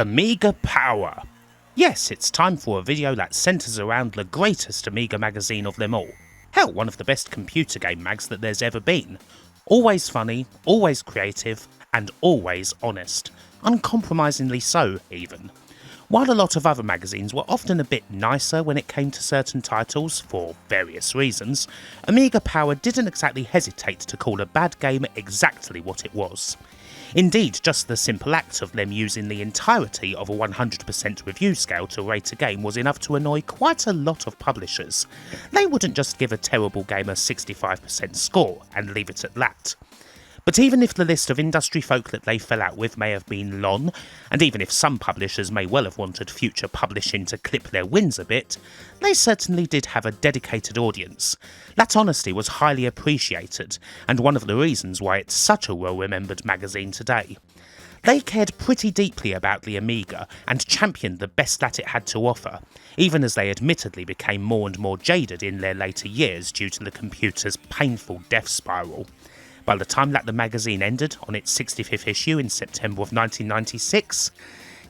Amiga Power. Yes, it's time for a video that centres around the greatest Amiga magazine of them all. Hell, one of the best computer game mags that there's ever been. Always funny, always creative, and always honest. Uncompromisingly so, even. While a lot of other magazines were often a bit nicer when it came to certain titles, for various reasons, Amiga Power didn't exactly hesitate to call a bad game exactly what it was. Indeed, just the simple act of them using the entirety of a 100% review scale to rate a game was enough to annoy quite a lot of publishers. They wouldn't just give a terrible game a 65% score and leave it at that. But even if the list of industry folk that they fell out with may have been long, and even if some publishers may well have wanted future publishing to clip their wins a bit, they certainly did have a dedicated audience. That honesty was highly appreciated, and one of the reasons why it's such a well-remembered magazine today. They cared pretty deeply about the Amiga and championed the best that it had to offer, even as they admittedly became more and more jaded in their later years due to the computer's painful death spiral. By the time that the magazine ended on its 65th issue in September of 1996,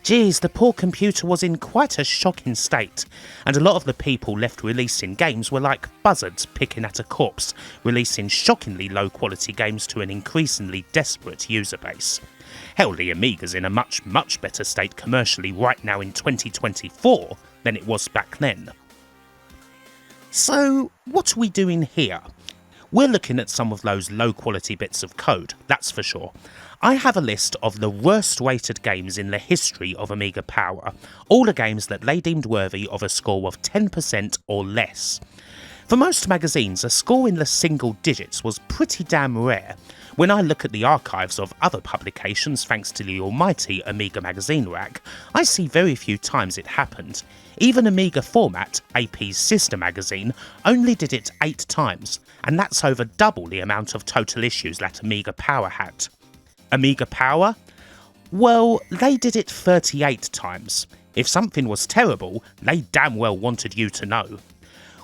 geez, the poor computer was in quite a shocking state, and a lot of the people left releasing games were like buzzards picking at a corpse, releasing shockingly low quality games to an increasingly desperate user base. Hell, the Amiga's in a much better state commercially right now in 2024 than it was back then. So, what are we doing here? We're looking at some of those low quality bits of code, that's for sure. I have a list of the worst rated games in the history of Amiga Power, all the games that they deemed worthy of a score of 10% or less. For most magazines, a score in the single digits was pretty damn rare. When I look at the archives of other publications thanks to the almighty Amiga magazine rack, I see very few times it happened. Even Amiga Format, AP's sister magazine, only did it 8 times, and that's over double the amount of total issues that Amiga Power had. Amiga Power? Well, they did it 38 times. If something was terrible, they damn well wanted you to know.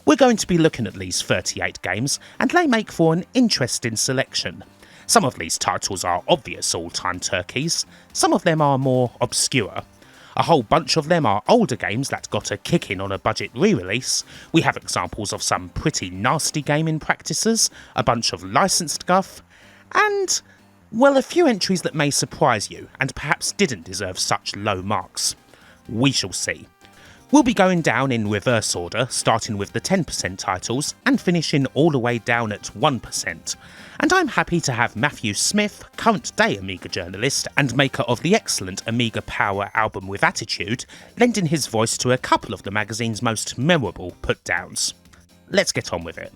We're going to be looking at these 38 games, and they make for an interesting selection. Some of these titles are obvious all-time turkeys, some of them are more obscure. A whole bunch of them are older games that got a kick-in on a budget re-release. We have examples of some pretty nasty gaming practices, a bunch of licensed guff, and, well, a few entries that may surprise you, and perhaps didn't deserve such low marks. We shall see. We'll be going down in reverse order, starting with the 10% titles and finishing all the way down at 1%. And I'm happy to have Matthew Smith, current day Amiga journalist and maker of the excellent Amiga Power album With Attitude, lending his voice to a couple of the magazine's most memorable put-downs. Let's get on with it.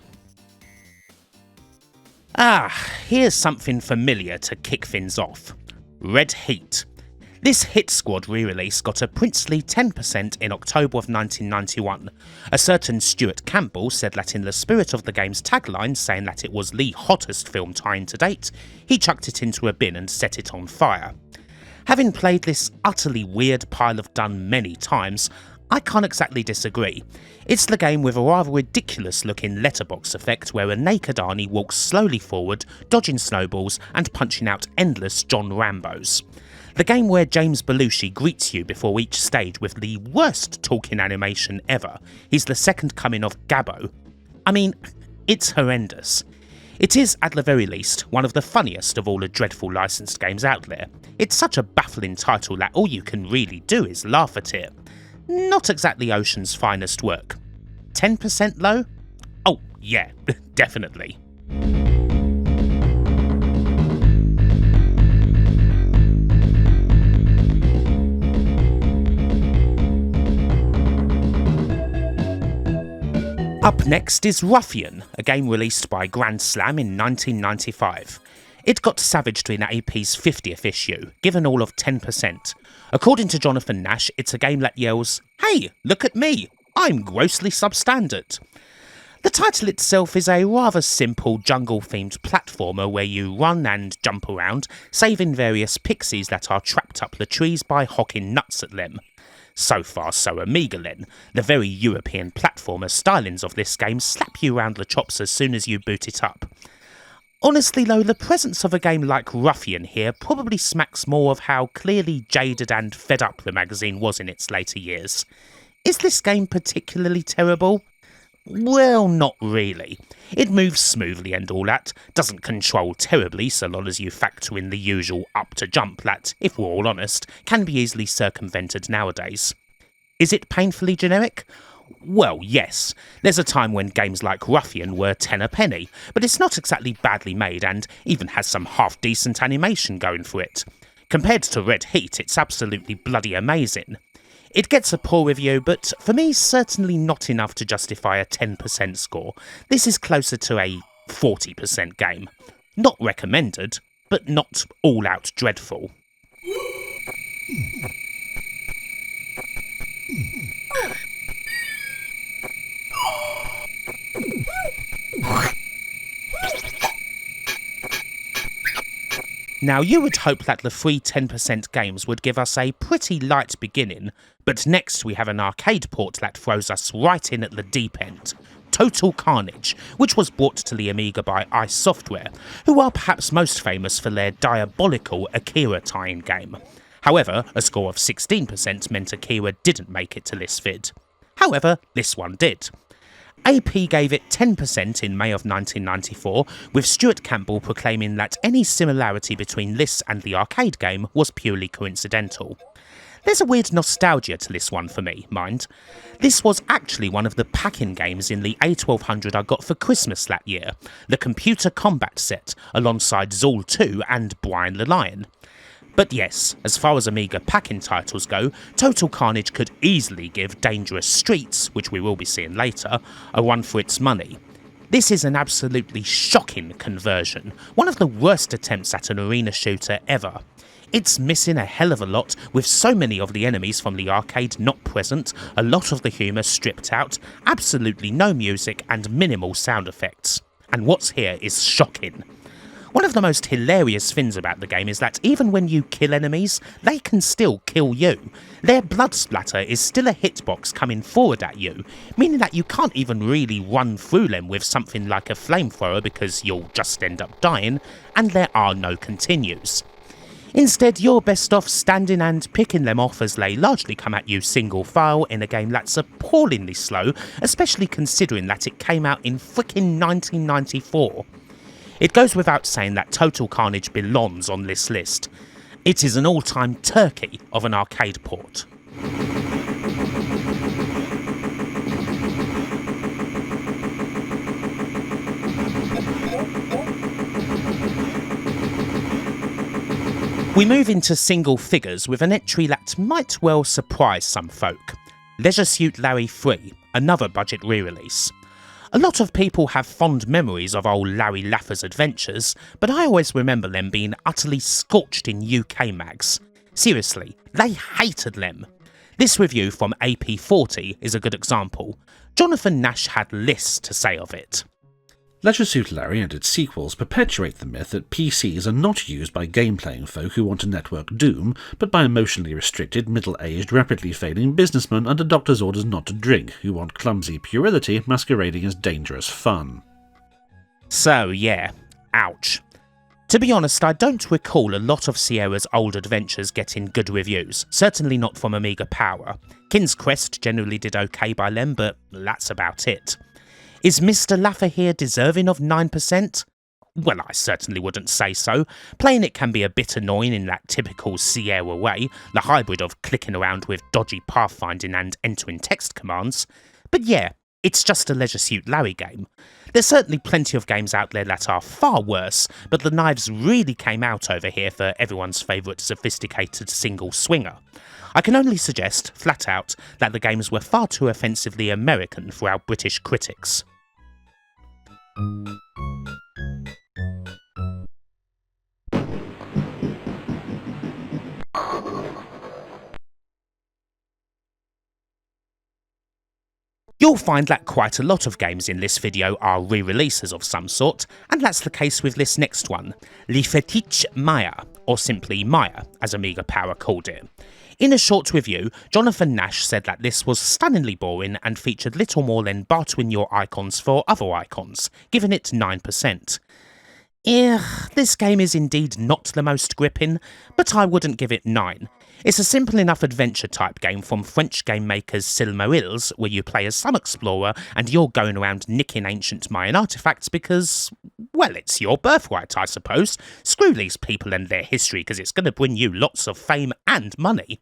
Here's something familiar to kick things off. Red Heat. This hit squad re-release got a princely 10% in October of 1991. A certain Stuart Campbell said that in the spirit of the game's tagline, saying that it was the hottest film tie-in to date, he chucked it into a bin and set it on fire. Having played this utterly weird pile of done many times, I can't exactly disagree. It's the game with a rather ridiculous looking letterbox effect where a naked Arnie walks slowly forward, dodging snowballs and punching out endless John Rambos. The game where James Belushi greets you before each stage with the worst talking animation ever. He's the second coming of Gabbo. I mean, it's horrendous. It is, at the very least, one of the funniest of all the dreadful licensed games out there. It's such a baffling title that all you can really do is laugh at it. Not exactly Ocean's finest work. 10% low? Oh, yeah, definitely. Up next is Ruffian, a game released by Grand Slam in 1995. It got savaged in AP's 50th issue, given all of 10%. According to Jonathan Nash, it's a game that yells, "Hey, look at me, I'm grossly substandard." The title itself is a rather simple jungle-themed platformer where you run and jump around, saving various pixies that are trapped up the trees by hocking nuts at them. So far so Amiga then. The very European platformer stylings of this game slap you round the chops as soon as you boot it up. Honestly though, the presence of a game like Ruffian here probably smacks more of how clearly jaded and fed up the magazine was in its later years. Is this game particularly terrible? Well, not really. It moves smoothly and all that, doesn't control terribly so long as you factor in the usual up to jump that, if we're all honest, can be easily circumvented nowadays. Is it painfully generic? Well, yes. There's a time when games like Ruffian were 10 a penny, but it's not exactly badly made and even has some half-decent animation going for it. Compared to Red Heat, it's absolutely bloody amazing. It gets a poor review, but for me, certainly not enough to justify a 10% score. This is closer to a 40% game. Not recommended, but not all-out dreadful. Now, you would hope that the free 10% games would give us a pretty light beginning, but next we have an arcade port that throws us right in at the deep end. Total Carnage, which was brought to the Amiga by Ice Software, who are perhaps most famous for their diabolical Akira tie-in game. However, a score of 16% meant Akira didn't make it to this vid. However, this one did. AP gave it 10% in May of 1994, with Stuart Campbell proclaiming that any similarity between this and the arcade game was purely coincidental. There's a weird nostalgia to this one for me, mind. This was actually one of the pack-in games in the A1200 I got for Christmas that year, the computer combat set, alongside Zool 2 and Brian the Lion. But yes, as far as Amiga pack-in titles go, Total Carnage could easily give Dangerous Streets, which we will be seeing later, a run for its money. This is an absolutely shocking conversion, one of the worst attempts at an arena shooter ever. It's missing a hell of a lot, with so many of the enemies from the arcade not present, a lot of the humour stripped out, absolutely no music and minimal sound effects. And what's here is shocking. One of the most hilarious things about the game is that even when you kill enemies, they can still kill you. Their blood splatter is still a hitbox coming forward at you, meaning that you can't even really run through them with something like a flamethrower because you'll just end up dying, and there are no continues. Instead, you're best off standing and picking them off as they largely come at you single file in a game that's appallingly slow, especially considering that it came out in frickin' 1994. It goes without saying that Total Carnage belongs on this list. It is an all-time turkey of an arcade port. We move into single figures with an entry that might well surprise some folk. Leisure Suit Larry 3, another budget re-release. A lot of people have fond memories of old Larry Laffer's adventures, but I always remember them being utterly scorched in UK mags. Seriously, they hated them. This review from AP40 is a good example. Jonathan Nash had this to say of it. Leisure Suit Larry and its sequels perpetuate the myth that PCs are not used by game-playing folk who want to network doom, but by emotionally restricted, middle-aged, rapidly failing businessmen under doctor's orders not to drink, who want clumsy puerility masquerading as dangerous fun. So yeah, ouch. To be honest, I don't recall a lot of Sierra's old adventures getting good reviews, certainly not from Amiga Power. King's Quest generally did okay by them, but that's about it. Is Mr. Laffer here deserving of 9%? Well, I certainly wouldn't say so. Playing it can be a bit annoying in that typical Sierra way, the hybrid of clicking around with dodgy pathfinding and entering text commands. But yeah, it's just a Leisure Suit Larry game. There's certainly plenty of games out there that are far worse, but the knives really came out over here for everyone's favourite sophisticated single swinger. I can only suggest, flat out, that the games were far too offensively American for our British critics. You'll find that quite a lot of games in this video are re-releases of some sort, and that's the case with this next one, Le Fétiche Maya, or simply Maya, as Amiga Power called it. In a short review, Jonathan Nash said that this was stunningly boring and featured little more than bartering your icons for other icons, giving it 9%. This game is indeed not the most gripping, but I wouldn't give it 9. It's a simple enough adventure type game from French game makers Silmarils, where you play as some explorer and you're going around nicking ancient Mayan artifacts because, well, it's your birthright, I suppose. Screw these people and their history because it's going to bring you lots of fame and money.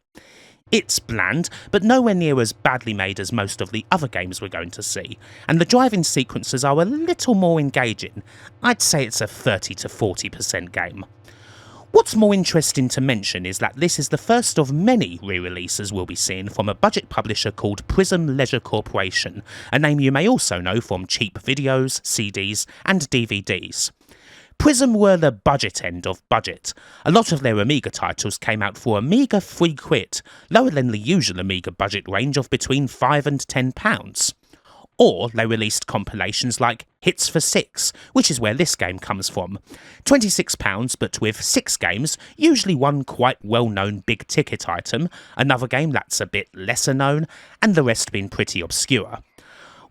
It's bland, but nowhere near as badly made as most of the other games we're going to see, and the driving sequences are a little more engaging. I'd say it's a 30 to 40% game. What's more interesting to mention is that this is the first of many re-releases we'll be seeing from a budget publisher called Prism Leisure Corporation, a name you may also know from cheap videos, CDs and DVDs. Prism were the budget end of budget. A lot of their Amiga titles came out for Amiga £3, lower than the usual Amiga budget range of between £5 and £10. Or they released compilations like Hits for 6, which is where this game comes from. £26, but with 6 games, usually one quite well-known big-ticket item, another game that's a bit lesser known, and the rest being pretty obscure.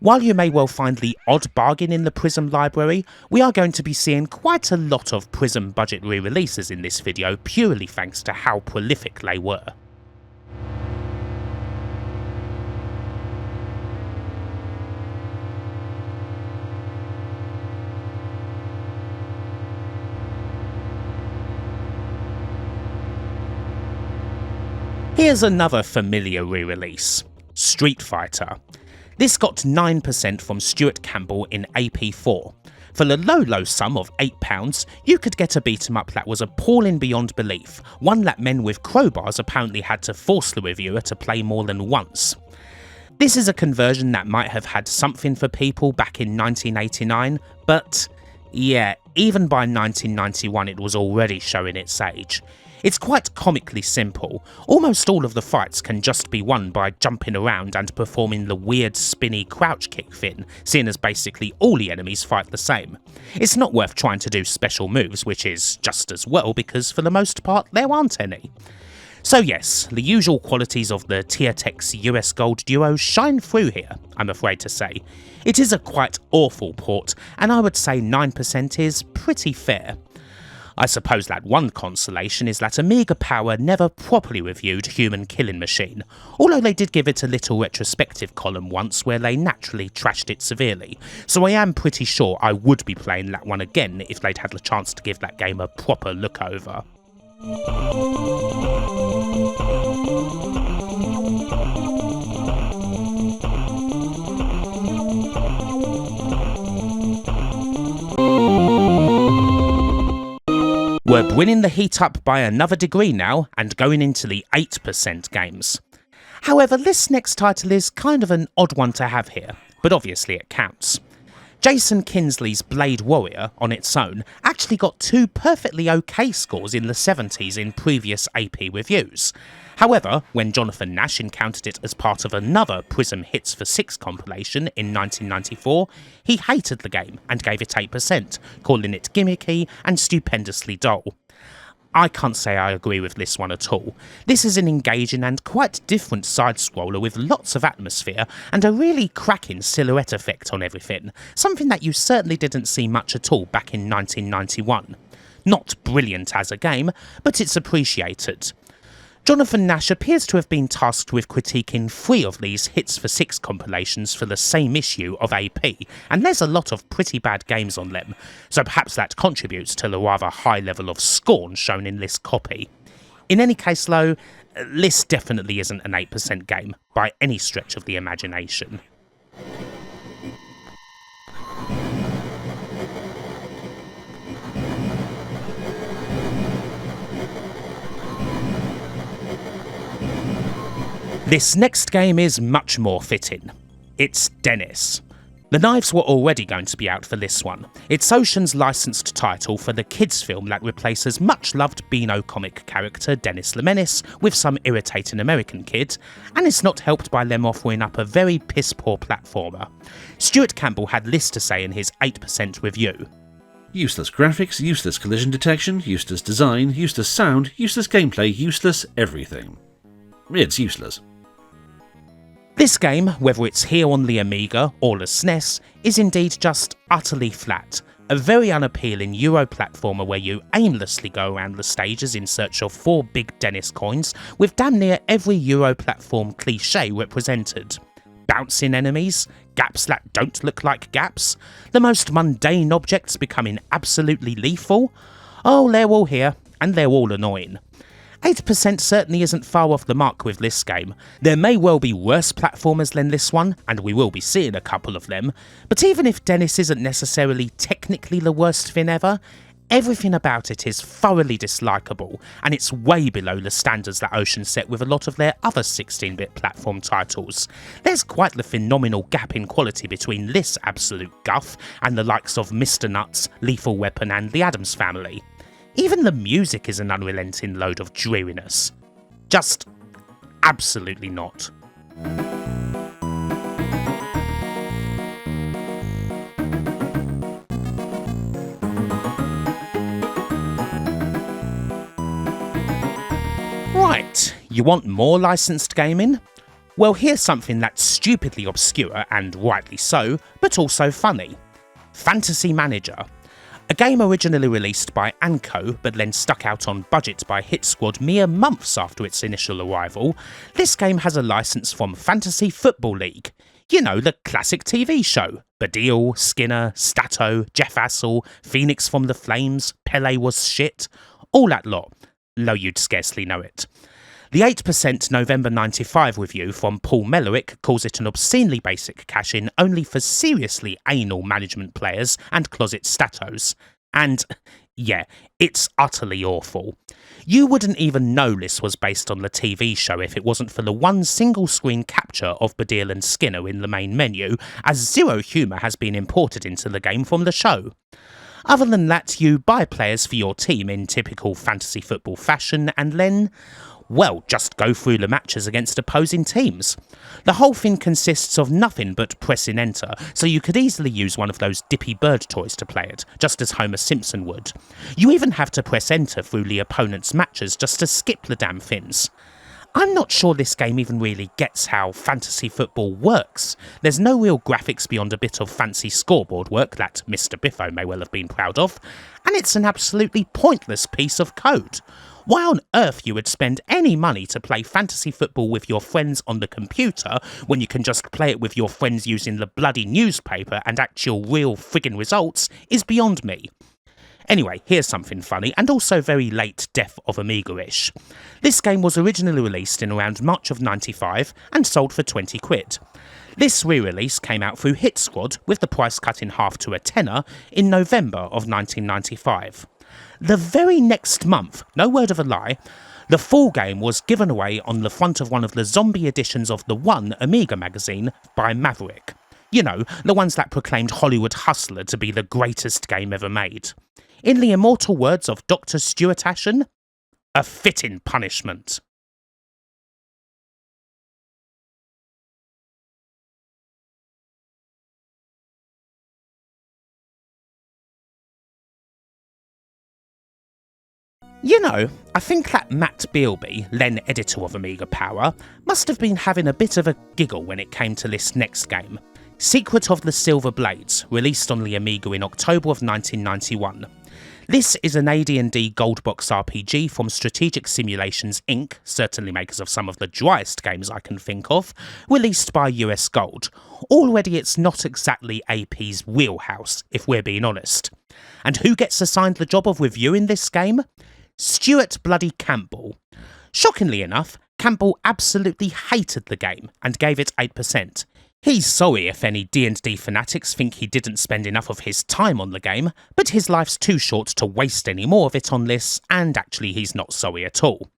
While you may well find the odd bargain in the Prism library, we are going to be seeing quite a lot of Prism budget re-releases in this video purely thanks to how prolific they were. Here's another familiar re-release, Street Fighter. This got 9% from Stuart Campbell in AP4. For the low sum of £8, you could get a beat 'em up that was appalling beyond belief, one that men with crowbars apparently had to force the reviewer to play more than once. This is a conversion that might have had something for people back in 1989, but yeah, even by 1991 it was already showing its age. It's quite comically simple. Almost all of the fights can just be won by jumping around and performing the weird spinny crouch kick thing, seeing as basically all the enemies fight the same. It's not worth trying to do special moves, which is just as well because for the most part there aren't any. So yes, the usual qualities of the Tiertex US Gold duo shine through here, I'm afraid to say. It is a quite awful port, and I would say 9% is pretty fair. I suppose that one consolation is that Amiga Power never properly reviewed Human Killing Machine, although they did give it a little retrospective column once where they naturally trashed it severely, so I am pretty sure I would be playing that one again if they'd had the chance to give that game a proper look over. We're bringing the heat up by another degree now and going into the 8% games. However, this next title is kind of an odd one to have here, but obviously it counts. Jason Kinsley's Blade Warrior, on its own, actually got 2 perfectly okay scores in the 70s in previous AP reviews. However, when Jonathan Nash encountered it as part of another Prism Hits for 6 compilation in 1994, he hated the game and gave it 8%, calling it gimmicky and stupendously dull. I can't say I agree with this one at all. This is an engaging and quite different side-scroller with lots of atmosphere and a really cracking silhouette effect on everything, something that you certainly didn't see much at all back in 1991. Not brilliant as a game, but it's appreciated. Jonathan Nash appears to have been tasked with critiquing 3 of these Hits for 6 compilations for the same issue of AP, and there's a lot of pretty bad games on them, so perhaps that contributes to the rather high level of scorn shown in this copy. In any case though, this definitely isn't an 8% game, by any stretch of the imagination. This next game is much more fitting. It's Dennis. The knives were already going to be out for this one. It's Ocean's licensed title for the kids film that replaces much-loved Beano comic character Dennis the Menace with some irritating American kid, and it's not helped by them offering up a very piss-poor platformer. Stuart Campbell had this to say in his 8% review. Useless graphics, useless collision detection, useless design, useless sound, useless gameplay, useless everything. It's useless. This game, whether it's here on the Amiga or the SNES, is indeed just utterly flat. a very unappealing Euro platformer where you aimlessly go around the stages in search of 4 big Dennis coins, with damn near every Euro platform cliché represented. Bouncing enemies, gaps that don't look like gaps, the most mundane objects becoming absolutely lethal. Oh, they're all here, and they're all annoying. 8% certainly isn't far off the mark with this game. There may well be worse platformers than this one, and we will be seeing a couple of them, but even if Dennis isn't necessarily technically the worst thing ever, everything about it is thoroughly dislikable, and it's way below the standards that Ocean set with a lot of their other 16-bit platform titles. There's quite the phenomenal gap in quality between this absolute guff and the likes of Mr. Nuts, Lethal Weapon and the Addams Family. Even the music is an unrelenting load of dreariness. Just absolutely not. Right, you want more licensed gaming? Well, here's something that's stupidly obscure, and rightly so, but also funny. Fantasy Manager. A game originally released by Anco, but then stuck out on budget by Hit Squad mere months after its initial arrival, this game has a license from Fantasy Football League. You know, the classic TV show. Baddiel, Skinner, Stato, Jeff Assel, Phoenix from the Flames, Pele was shit, all that lot, though you'd scarcely know it. The 8% November 95 review from Paul Mellerick calls it an obscenely basic cash-in only for seriously anal management players and closet statos. And, yeah, it's utterly awful. You wouldn't even know this was based on the TV show if it wasn't for the one single screen capture of Baddiel and Skinner in the main menu, as zero humour has been imported into the game from the show. Other than that, you buy players for your team in typical fantasy football fashion and then, well, just go through the matches against opposing teams. The whole thing consists of nothing but pressing enter, so you could easily use one of those dippy bird toys to play it, just as Homer Simpson would. You even have to press enter through the opponent's matches just to skip the damn things. I'm not sure this game even really gets how fantasy football works. There's no real graphics beyond a bit of fancy scoreboard work that Mr. Biffo may well have been proud of, and it's an absolutely pointless piece of code. Why on earth you would spend any money to play fantasy football with your friends on the computer when you can just play it with your friends using the bloody newspaper and actual real friggin' results is beyond me. Anyway, here's something funny, and also very late death of Amiga-ish. This game was originally released in around March of 95 and sold for 20 quid. This re-release came out through Hit Squad, with the price cut in half to a tenner, in November of 1995. The very next month, no word of a lie, the full game was given away on the front of one of the zombie editions of the One Amiga magazine by Maverick. You know, the ones that proclaimed Hollywood Hustler to be the greatest game ever made. In the immortal words of Dr. Stuart Ashen, a fitting punishment. You know, I think that Matt Bealby, then editor of Amiga Power, must have been having a bit of a giggle when it came to this next game. Secret of the Silver Blades, released on the Amiga in October of 1991. This is an AD&D gold box RPG from Strategic Simulations Inc., certainly makers of some of the driest games I can think of, released by US Gold. Already it's not exactly AP's wheelhouse, if we're being honest. And who gets assigned the job of reviewing this game? Stuart bloody Campbell. Shockingly enough, Campbell absolutely hated the game and gave it 8%. He's sorry if any D&D fanatics think he didn't spend enough of his time on the game, but his life's too short to waste any more of it on this, and actually he's not sorry at all.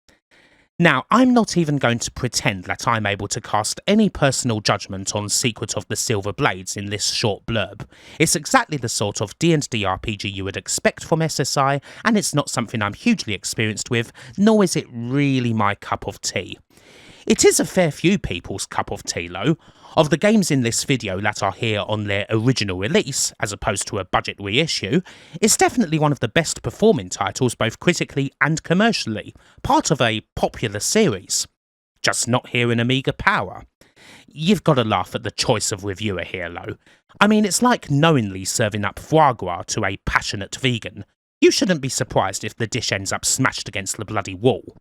Now, I'm not even going to pretend that I'm able to cast any personal judgment on Secret of the Silver Blades in this short blurb. It's exactly the sort of D&D RPG you would expect from SSI, and it's not something I'm hugely experienced with, nor is it really my cup of tea. It is a fair few people's cup of tea though. Of the games in this video that are here on their original release, as opposed to a budget reissue, it's definitely one of the best performing titles both critically and commercially, part of a popular series. Just not here in Amiga Power. You've got to laugh at the choice of reviewer here, Lo. I mean, it's like knowingly serving up foie gras to a passionate vegan. You shouldn't be surprised if the dish ends up smashed against the bloody wall.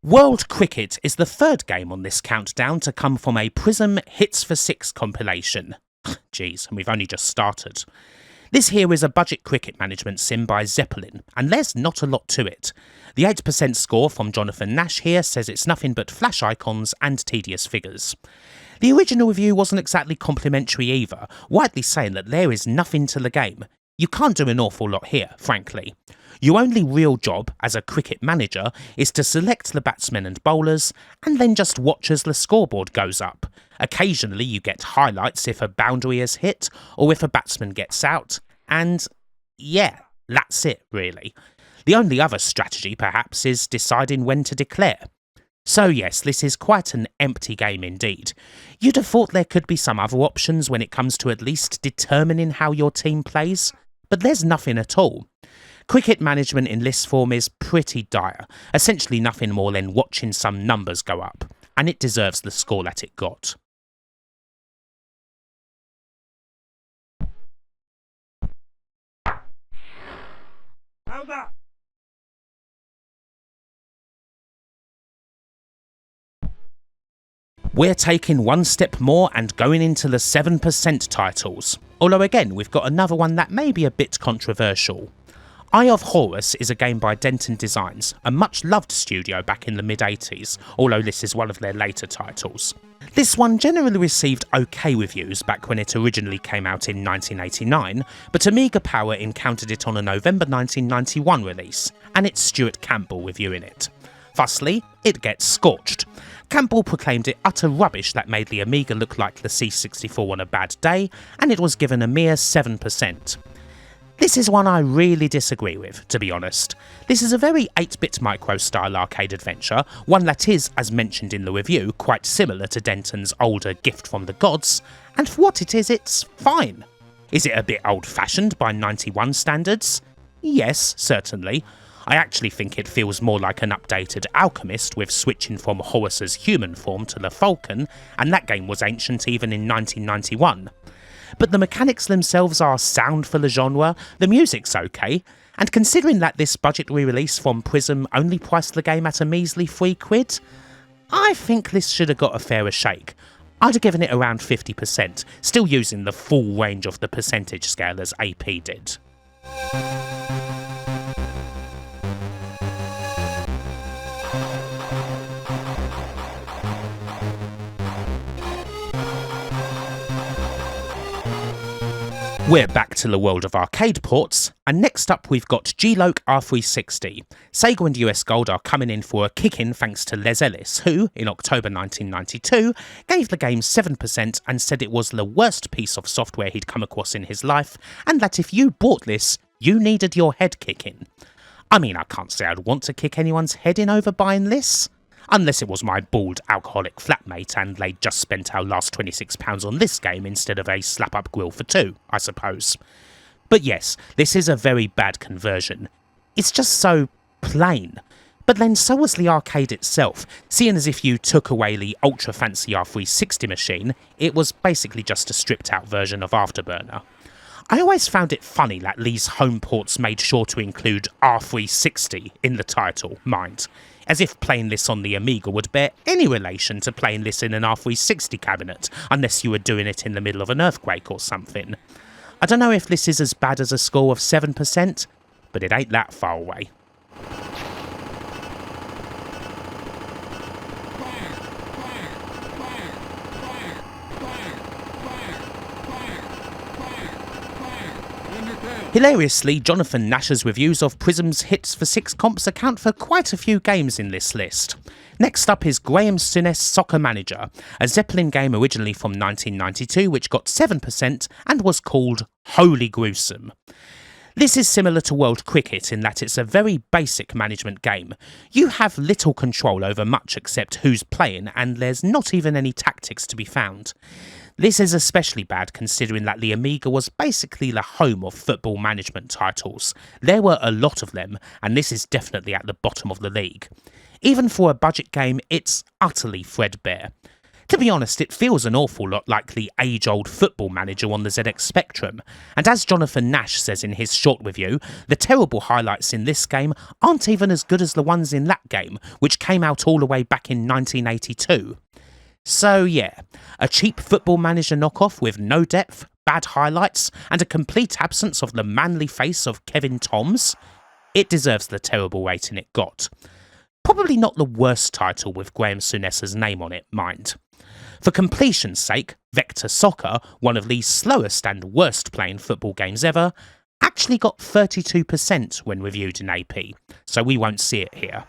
World Cricket is the third game on this countdown to come from a Prism Hits for Six compilation. Jeez, and we've only just started. This here is a budget cricket management sim by Zeppelin, and there's not a lot to it. The 8% score from Jonathan Nash here says it's nothing but flash icons and tedious figures. The original review wasn't exactly complimentary either, widely saying that there is nothing to the game. You can't do an awful lot here, frankly. Your only real job as a cricket manager is to select the batsmen and bowlers, and then just watch as the scoreboard goes up. Occasionally you get highlights if a boundary is hit, or if a batsman gets out, and yeah, that's it really. The only other strategy perhaps is deciding when to declare. So yes, this is quite an empty game indeed. You'd have thought there could be some other options when it comes to at least determining how your team plays, but there's nothing at all. Cricket management in list form is pretty dire, essentially nothing more than watching some numbers go up, and it deserves the score that it got. We're taking one step more and going into the 7% titles, although again we've got another one that may be a bit controversial. Eye of Horus is a game by Denton Designs, a much loved studio back in the mid-80s, although this is one of their later titles. This one generally received okay reviews back when it originally came out in 1989, but Amiga Power encountered it on a November 1991 release, and it's Stuart Campbell reviewing it. Thusly, it gets scorched. Campbell proclaimed it utter rubbish that made the Amiga look like the C64 on a bad day, and it was given a mere 7%. This is one I really disagree with, to be honest. This is a very 8-bit micro-style arcade adventure, one that is, as mentioned in the review, quite similar to Denton's older Gift from the Gods, and for what it is, it's fine. Is it a bit old-fashioned by 91 standards? Yes, certainly. I actually think it feels more like an updated Alchemist with switching from Horus's human form to the Falcon, and that game was ancient even in 1991. But the mechanics themselves are sound for the genre, the music's okay, and considering that this budget re-release from Prism only priced the game at a measly £3, I think this should have got a fairer shake. I'd have given it around 50%, still using the full range of the percentage scale as AP did. We're back to the world of arcade ports, and next up we've got G-LOC R360. Sega and US Gold are coming in for a kick-in thanks to Les Ellis, who, in October 1992, gave the game 7% and said it was the worst piece of software he'd come across in his life, and that if you bought this, you needed your head kicking. I mean, I can't say I'd want to kick anyone's head in over buying this. Unless it was my bald alcoholic flatmate and they'd just spent our last £26 on this game instead of a slap-up grill for two, I suppose. But yes, this is a very bad conversion. It's just so plain. But then so was the arcade itself, seeing as if you took away the ultra-fancy R360 machine, it was basically just a stripped-out version of Afterburner. I always found it funny that these home ports made sure to include R360 in the title, mind. As if playing this on the Amiga would bear any relation to playing this in an R360 cabinet, unless you were doing it in the middle of an earthquake or something. I don't know if this is as bad as a score of 7%, but it ain't that far away. Hilariously, Jonathan Nash's reviews of Prism's Hits for 6 comps account for quite a few games in this list. Next up is Graeme Souness Soccer Manager, a Zeppelin game originally from 1992 which got 7% and was called Holy Gruesome. This is similar to World Cricket in that it's a very basic management game. You have little control over much except who's playing, and there's not even any tactics to be found. This is especially bad considering that the Amiga was basically the home of football management titles. There were a lot of them, and this is definitely at the bottom of the league. Even for a budget game, it's utterly threadbare. To be honest, it feels an awful lot like the age-old Football Manager on the ZX Spectrum, and as Jonathan Nash says in his short review, the terrible highlights in this game aren't even as good as the ones in that game, which came out all the way back in 1982. So yeah, a cheap Football Manager knockoff with no depth, bad highlights, and a complete absence of the manly face of Kevin Toms? It deserves the terrible rating it got. Probably not the worst title with Graeme Souness's name on it, mind. For completion's sake, Vector Soccer, one of the slowest and worst playing football games ever, actually got 32% when reviewed in AP, so we won't see it here.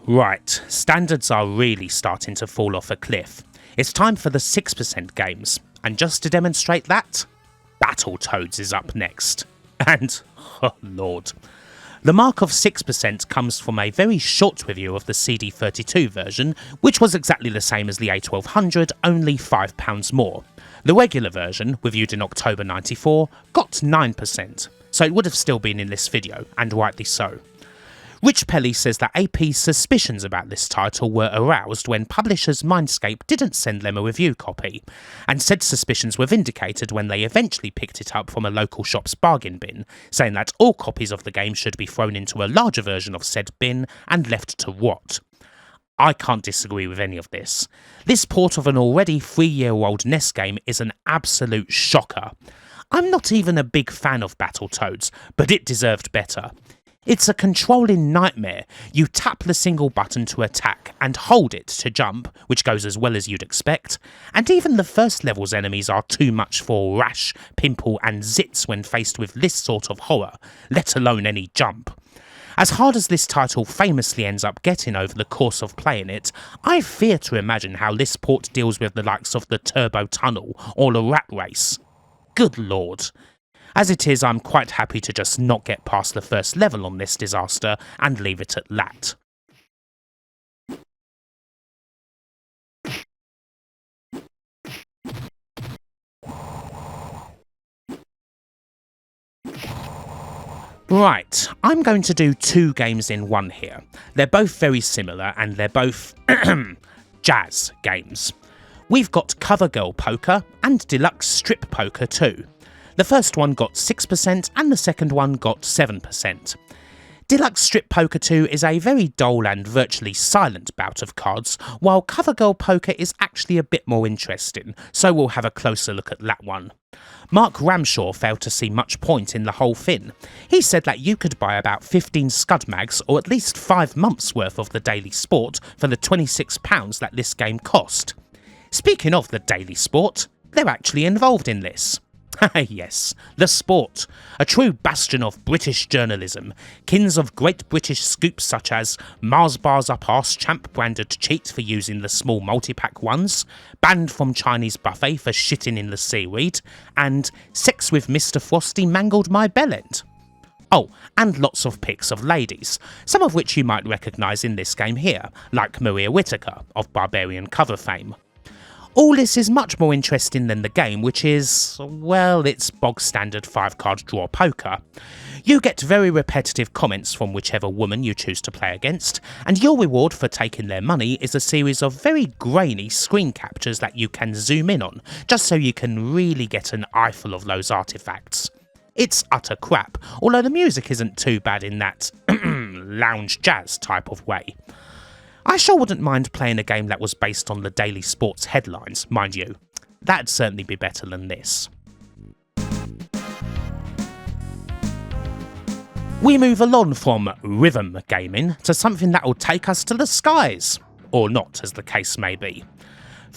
Right, standards are really starting to fall off a cliff. It's time for the 6% games, and just to demonstrate that, Battletoads is up next. And, oh lord. The mark of 6% comes from a very short review of the CD32 version, which was exactly the same as the A1200, only £5 more. The regular version, reviewed in October 94, got 9%, so it would have still been in this video, and rightly so. Rich Pelly says that AP's suspicions about this title were aroused when publishers Mindscape didn't send them a review copy, and said suspicions were vindicated when they eventually picked it up from a local shop's bargain bin, saying that all copies of the game should be thrown into a larger version of said bin and left to rot. I can't disagree with any of this. This port of an already 3-year-old NES game is an absolute shocker. I'm not even a big fan of Battletoads, but it deserved better. It's a controlling nightmare. You tap the single button to attack and hold it to jump, which goes as well as you'd expect, and even the first level's enemies are too much for Rash, Pimple and Zitz when faced with this sort of horror, let alone any jump. As hard as this title famously ends up getting over the course of playing it, I fear to imagine how this port deals with the likes of the Turbo Tunnel or the Rat Race. Good lord. As it is, I'm quite happy to just not get past the first level on this disaster and leave it at that. Right, I'm going to do 2 games in one here. They're both very similar and they're both jazz games. We've got Cover Girl Poker and Deluxe Strip Poker too. The first one got 6% and the second one got 7%. Deluxe Strip Poker 2 is a very dull and virtually silent bout of cards, while Cover Girl Poker is actually a bit more interesting, so we'll have a closer look at that one. Mark Ramshaw failed to see much point in the whole thing. He said that you could buy about 15 Scud Mags or at least 5 months worth of the Daily Sport for the £26 that this game cost. Speaking of the Daily Sport, they're actually involved in this. Yes, The Sport, a true bastion of British journalism, kins of great British scoops such as Mars Bars Up Arse Champ branded cheat for using the small multi-pack ones, banned from Chinese buffet for shitting in the seaweed, and Sex with Mr. Frosty mangled my bellend. Oh, and lots of pics of ladies, some of which you might recognise in this game here, like Maria Whittaker of Barbarian cover fame. All this is much more interesting than the game, which is, well, it's bog standard 5-card draw poker. You get very repetitive comments from whichever woman you choose to play against, and your reward for taking their money is a series of very grainy screen captures that you can zoom in on, just so you can really get an eyeful of those artifacts. It's utter crap, although the music isn't too bad in that lounge jazz type of way. I sure wouldn't mind playing a game that was based on the Daily Sport's headlines, mind you. That'd certainly be better than this. We move along from rhythm gaming to something that'll take us to the skies. Or not, as the case may be.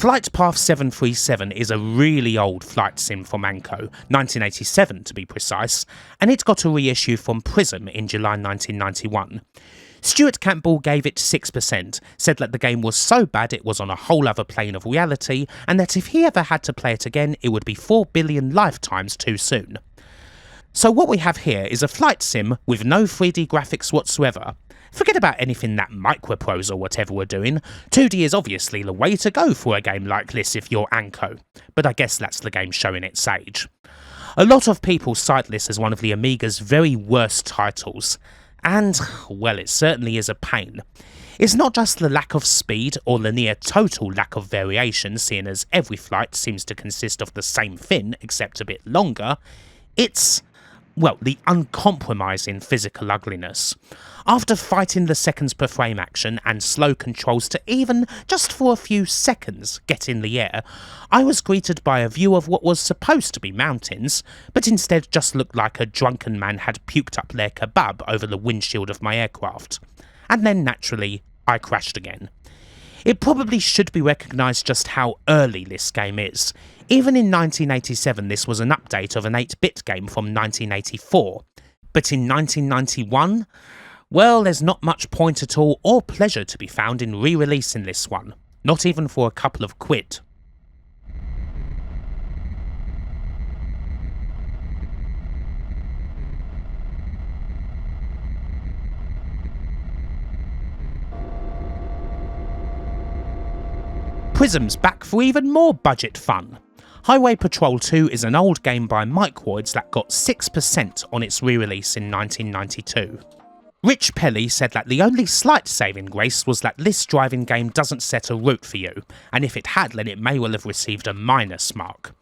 Flight Path 737 is a really old flight sim from Namco, 1987 to be precise, and it got a reissue from Prism in July 1991. Stuart Campbell gave it 6%, said that the game was so bad it was on a whole other plane of reality, and that if he ever had to play it again it would be 4 billion lifetimes too soon. So what we have here is a flight sim with no 3D graphics whatsoever. Forget about anything that Microprose or whatever were doing, 2D is obviously the way to go for a game like this if you're Anko, but I guess that's the game showing its age. A lot of people cite this as one of the Amiga's very worst titles, and, well, it certainly is a pain. It's not just the lack of speed or the near total lack of variation, seeing as every flight seems to consist of the same thing except a bit longer, it's, well, the uncompromising physical ugliness. After fighting the seconds per frame action and slow controls to even, just for a few seconds, get in the air, I was greeted by a view of what was supposed to be mountains, but instead just looked like a drunken man had puked up their kebab over the windshield of my aircraft. And then, naturally, I crashed again. It probably should be recognised just how early this game is. Even in 1987 this was an update of an 8-bit game from 1984, but in 1991? Well, there's not much point at all or pleasure to be found in re-releasing this one, not even for a couple of quid. Prism's back for even more budget fun. Highway Patrol 2 is an old game by Microids that got 6% on its re-release in 1992. Rich Pelly said that the only slight saving grace was that this driving game doesn't set a route for you, and if it had then it may well have received a minus mark.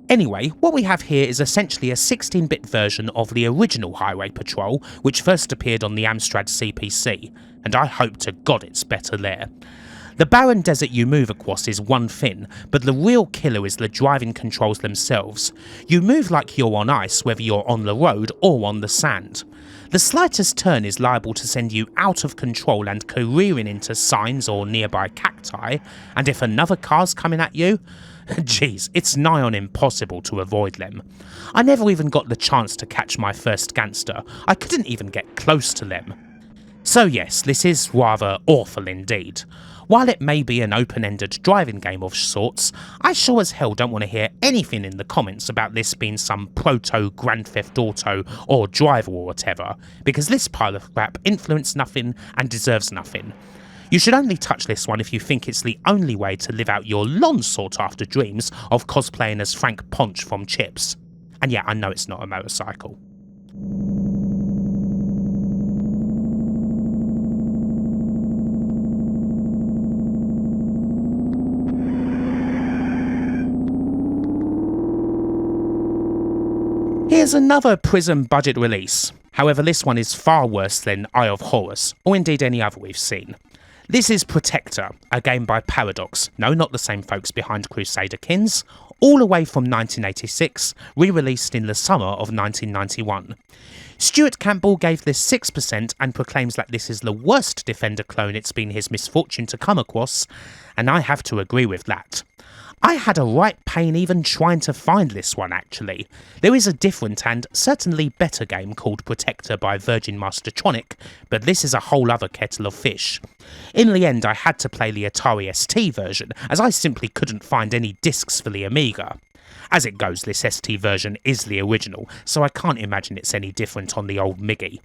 Anyway, what we have here is essentially a 16-bit version of the original Highway Patrol, which first appeared on the Amstrad CPC, and I hope to God it's better there. The barren desert you move across is one thing, but the real killer is the driving controls themselves. You move like you're on ice whether you're on the road or on the sand. The slightest turn is liable to send you out of control and careering into signs or nearby cacti, and if another car's coming at you, geez, it's nigh on impossible to avoid them. I never even got the chance to catch my first gangster, I couldn't even get close to them. So yes, this is rather awful indeed. While it may be an open-ended driving game of sorts, I sure as hell don't want to hear anything in the comments about this being some proto Grand Theft Auto or Driver or whatever, because this pile of crap influenced nothing and deserves nothing. You should only touch this one if you think it's the only way to live out your long sought-after dreams of cosplaying as Frank Ponch from Chips. And yeah, I know it's not a motorcycle. Here's another Prism budget release, however this one is far worse than Eye of Horus, or indeed any other we've seen. This is Protector, a game by Paradox, no not the same folks behind Crusader Kings, all the way from 1986, re-released in the summer of 1991. Stuart Campbell gave this 6% and proclaims that this is the worst Defender clone it's been his misfortune to come across, and I have to agree with that. I had a right pain even trying to find this one actually. There is a different and certainly better game called Protector by Virgin Mastertronic, but this is a whole other kettle of fish. In the end I had to play the Atari ST version, as I simply couldn't find any discs for the Amiga. As it goes, this ST version is the original, so I can't imagine it's any different on the old Miggy.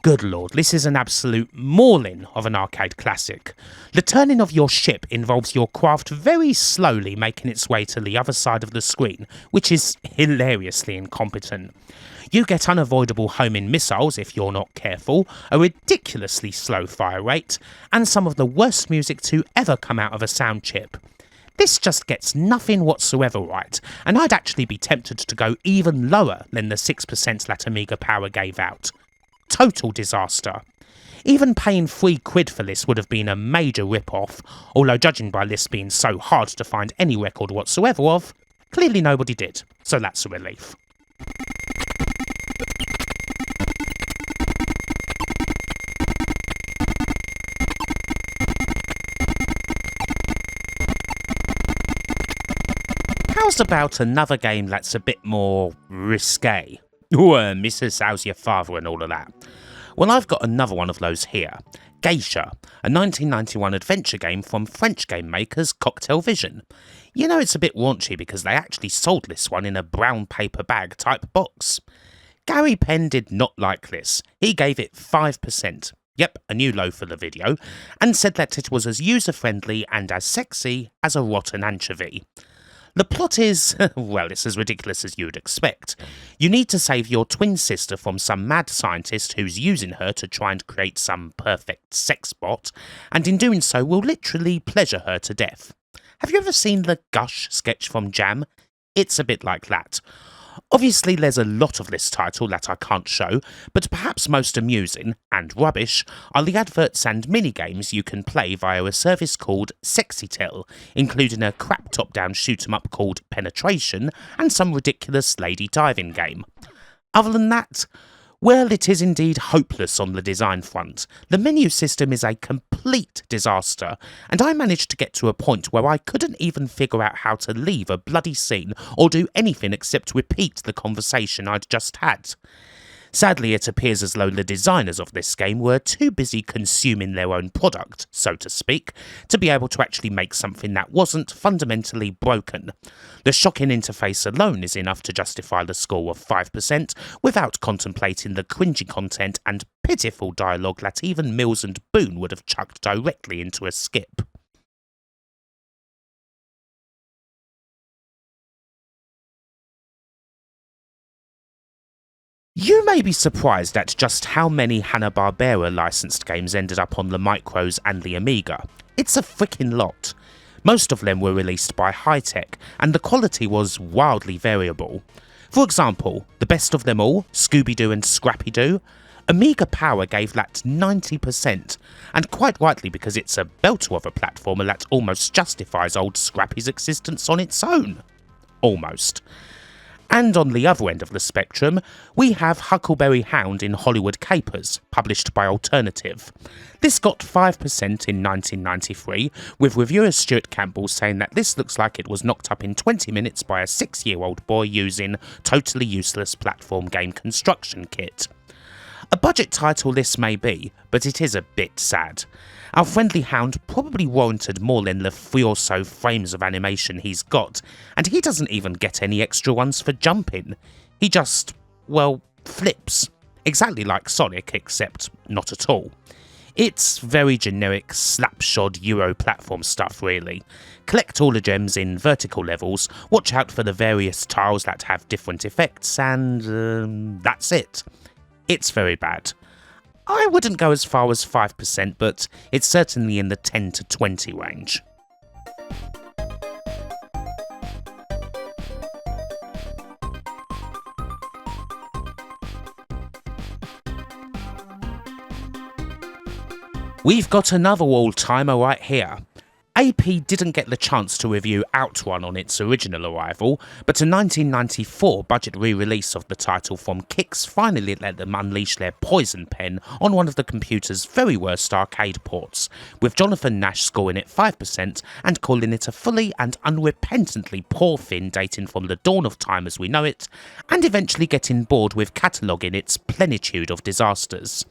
Good lord, this is an absolute mauling of an arcade classic. The turning of your ship involves your craft very slowly making its way to the other side of the screen, which is hilariously incompetent. You get unavoidable homing missiles if you're not careful, a ridiculously slow fire rate, and some of the worst music to ever come out of a sound chip. This just gets nothing whatsoever right, and I'd actually be tempted to go even lower than the 6% that Amiga Power gave out. Total disaster. Even paying £3 for this would have been a major rip-off, although judging by this being so hard to find any record whatsoever of, clearly nobody did, so that's a relief. how's about another game that's a bit more risque? Ooh, Mrs. How's your father and all of that. Well, I've got another one of those here. Geisha, a 1991 adventure game from French game makers Cocktail Vision. You know, it's a bit raunchy because they actually sold this one in a brown paper bag type box. Gary Penn did not like this. He gave it 5%. Yep, a new low for the video, and said that it was as user-friendly and as sexy as a rotten anchovy. The plot is, well, it's as ridiculous as you'd expect. You need to save your twin sister from some mad scientist who's using her to try and create some perfect sex bot, and in doing so will literally pleasure her to death. Have you ever seen the Gush sketch from Jam? It's a bit like that. Obviously there's a lot of this title that I can't show, but perhaps most amusing, and rubbish, are the adverts and minigames you can play via a service called SexyTel, including a crap top-down shoot-em-up called Penetration, and some ridiculous lady diving game. Other than that, well, it is indeed hopeless on the design front. The menu system is a complete disaster, and I managed to get to a point where I couldn't even figure out how to leave a bloody scene or do anything except repeat the conversation I'd just had. Sadly, it appears as though the designers of this game were too busy consuming their own product, so to speak, to be able to actually make something that wasn't fundamentally broken. The shocking interface alone is enough to justify the score of 5% without contemplating the cringy content and pitiful dialogue that even Mills and Boone would have chucked directly into a skip. You may be surprised at just how many Hanna-Barbera licensed games ended up on the Micros and the Amiga. It's a freaking lot. Most of them were released by High-Tech, and the quality was wildly variable. For example, the best of them all, Scooby-Doo and Scrappy-Doo, Amiga Power gave that 90%, and quite rightly because it's a belter of a platformer that almost justifies old Scrappy's existence on its own. Almost. And on the other end of the spectrum, we have Huckleberry Hound in Hollywood Capers, published by Alternative. This got 5% in 1993, with reviewer Stuart Campbell saying that this looks like it was knocked up in 20 minutes by a 6-year-old boy using totally useless platform game construction kit. A budget title this may be, but it is a bit sad. Our friendly Hound probably warranted more than the 3 or so frames of animation he's got, and he doesn't even get any extra ones for jumping. He just, well, flips. Exactly like Sonic, except not at all. It's very generic slapshod Euro platform stuff really. Collect all the gems in vertical levels, watch out for the various tiles that have different effects, and that's it. It's very bad. I wouldn't go as far as 5%, but it's certainly in the 10 to 20 range. We've got another all-timer right here. AP didn't get the chance to review Outrun on its original arrival, but a 1994 budget re-release of the title from Kix finally let them unleash their poison pen on one of the computer's very worst arcade ports, with Jonathan Nash scoring it 5% and calling it a fully and unrepentantly poor thing dating from the dawn of time as we know it, and eventually getting bored with cataloguing its plenitude of disasters.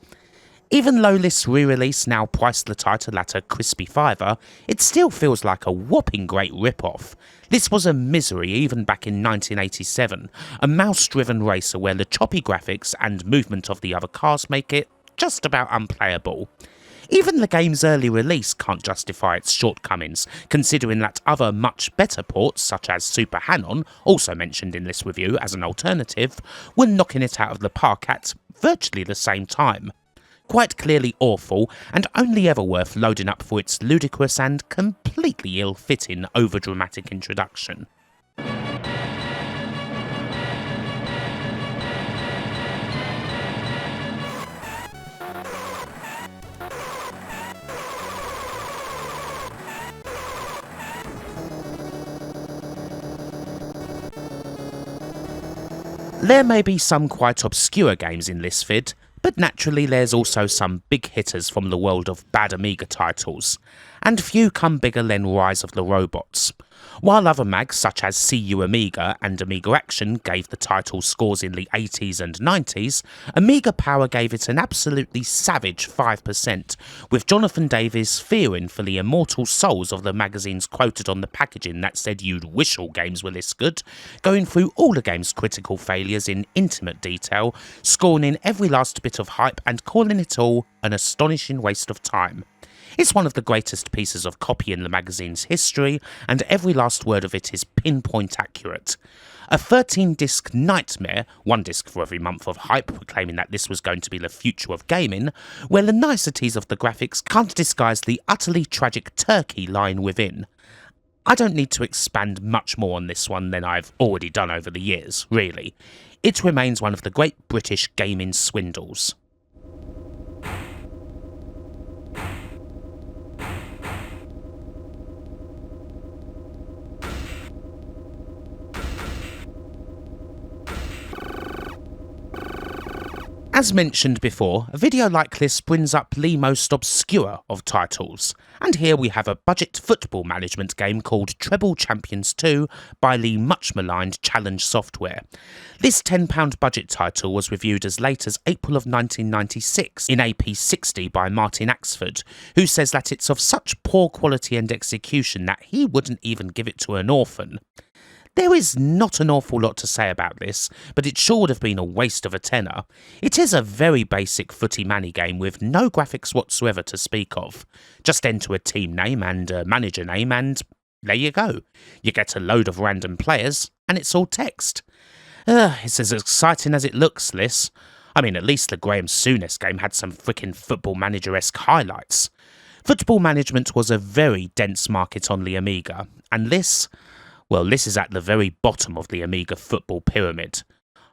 Even though this re-release now priced the title at a crispy $5, it still feels like a whopping great rip-off. This was a misery even back in 1987, a mouse-driven racer where the choppy graphics and movement of the other cars make it just about unplayable. Even the game's early release can't justify its shortcomings, considering that other much better ports, such as Super Hanon, also mentioned in this review as an alternative, were knocking it out of the park at virtually the same time. Quite clearly awful, and only ever worth loading up for its ludicrous and completely ill-fitting overdramatic introduction. There may be some quite obscure games in this vid, but naturally there's also some big hitters from the world of bad Amiga titles, and few come bigger than Rise of the Robots. While other mags such as CU Amiga and Amiga Action gave the title scores in the 80s and 90s, Amiga Power gave it an absolutely savage 5%, with Jonathan Davis fearing for the immortal souls of the magazines quoted on the packaging that said you'd wish all games were this good, going through all the game's critical failures in intimate detail, scoring in every last bit of hype and calling it all an astonishing waste of time. It's one of the greatest pieces of copy in the magazine's history, and every last word of it is pinpoint accurate. A 13-disc nightmare, one disc for every month of hype proclaiming that this was going to be the future of gaming, where the niceties of the graphics can't disguise the utterly tragic turkey lying within. I don't need to expand much more on this one than I've already done over the years, really. It remains one of the great British gaming swindles. As mentioned before, a video like this brings up the most obscure of titles, and here we have a budget football management game called Treble Champions 2 by the much maligned Challenge Software. This £10 budget title was reviewed as late as April of 1996 in AP60 by Martin Axford, who says that it's of such poor quality and execution that he wouldn't even give it to an orphan. There is not an awful lot to say about this, but it sure would have been a waste of a tenner. It is a very basic footy manny game with no graphics whatsoever to speak of. Just enter a team name and a manager name and there you go. You get a load of random players and it's all text. It's as exciting as it looks, this. I mean, at least the Graeme Souness game had some frickin' Football Manager-esque highlights. Football management was a very dense market on the Amiga, and this... well, this is at the very bottom of the Amiga football pyramid.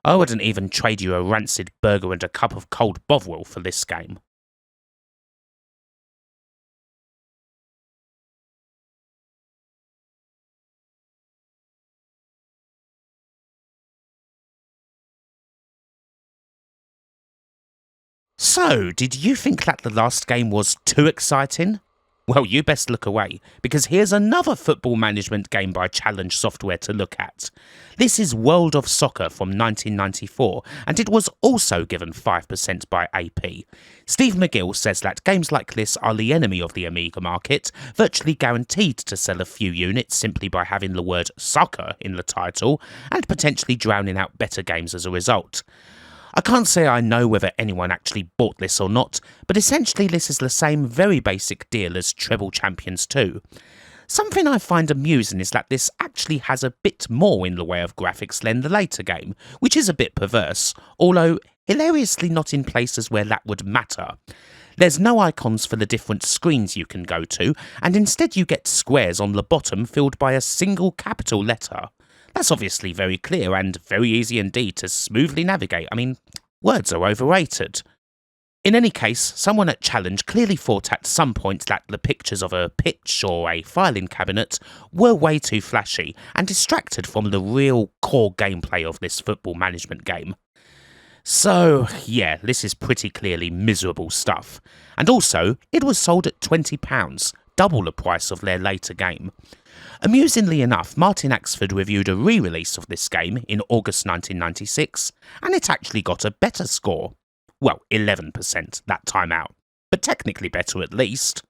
I wouldn't even trade you a rancid burger and a cup of cold Bovril for this game. So, did you think that the last game was too exciting? Well, you best look away, because here's another football management game by Challenge Software to look at. This is World of Soccer from 1994, and it was also given 5% by AP. Steve McGill says that games like this are the enemy of the Amiga market, virtually guaranteed to sell a few units simply by having the word soccer in the title, and potentially drowning out better games as a result. I can't say I know whether anyone actually bought this or not, but essentially this is the same very basic deal as Treble Champions 2. Something I find amusing is that this actually has a bit more in the way of graphics than the later game, which is a bit perverse, although hilariously not in places where that would matter. There's no icons for the different screens you can go to, and instead you get squares on the bottom filled by a single capital letter. That's obviously very clear and very easy indeed to smoothly navigate. I mean, words are overrated. In any case, someone at Challenge clearly thought at some point that the pictures of a pitch or a filing cabinet were way too flashy and distracted from the real core gameplay of this football management game. So, yeah, this is pretty clearly miserable stuff. And also, it was sold at £20, double the price of their later game. Amusingly enough, Martin Axford reviewed a re-release of this game in August 1996, and it actually got a better score. Well, 11% that time out, but technically better at least.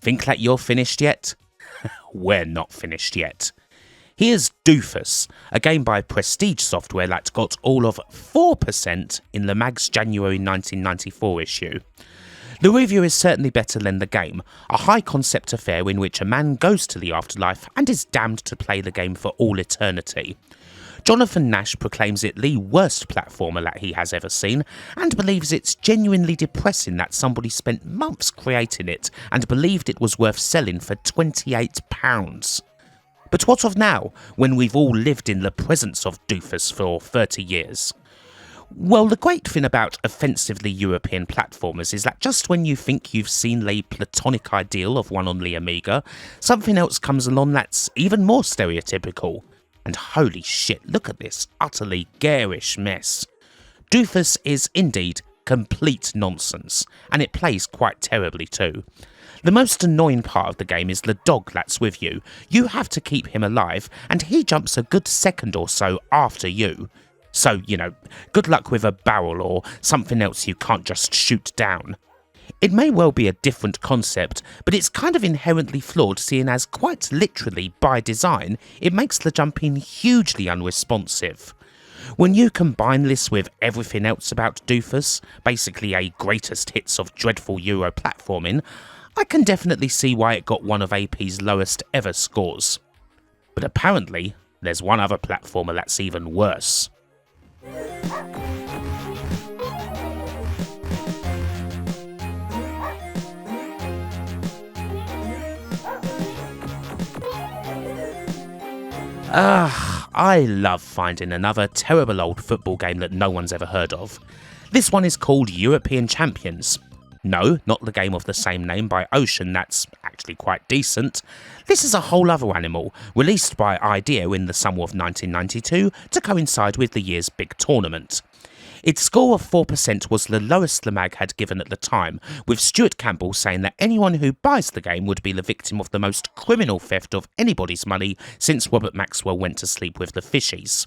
Think that you're finished yet? We're not finished yet. Here's Doofus, a game by Prestige Software that got all of 4% in the mag's January 1994 issue. The review is certainly better than the game, a high-concept affair in which a man goes to the afterlife and is damned to play the game for all eternity. Jonathan Nash proclaims it the worst platformer that he has ever seen, and believes it's genuinely depressing that somebody spent months creating it and believed it was worth selling for £28. But what of now, when we've all lived in the presence of Doofus for 30 years? Well, the great thing about offensively European platformers is that just when you think you've seen the platonic ideal of one on the Amiga, something else comes along that's even more stereotypical. And holy shit, look at this utterly garish mess. Doofus is indeed complete nonsense, and it plays quite terribly too. The most annoying part of the game is the dog that's with you. You have to keep him alive, and he jumps a good second or so after you. So, you know, good luck with a barrel or something else you can't just shoot down. It may well be a different concept, but it's kind of inherently flawed, seeing as quite literally, by design, it makes the jumping hugely unresponsive. When you combine this with everything else about Doofus, basically a greatest hits of dreadful Euro platforming, I can definitely see why it got one of AP's lowest ever scores. But apparently, there's one other platformer that's even worse. I love finding another terrible old football game that no one's ever heard of. This one is called European Champions. No, not the game of the same name by Ocean, that's actually quite decent. This is a whole other animal, released by Idea in the summer of 1992 to coincide with the year's big tournament. Its score of 4% was the lowest the mag had given at the time, with Stuart Campbell saying that anyone who buys the game would be the victim of the most criminal theft of anybody's money since Robert Maxwell went to sleep with the fishies.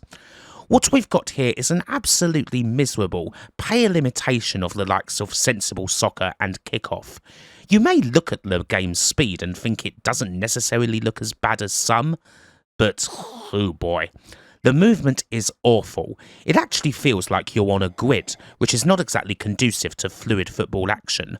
What we've got here is an absolutely miserable, pale imitation of the likes of Sensible Soccer and Kickoff. You may look at the game's speed and think it doesn't necessarily look as bad as some, but oh boy. The movement is awful. It actually feels like you're on a grid, which is not exactly conducive to fluid football action.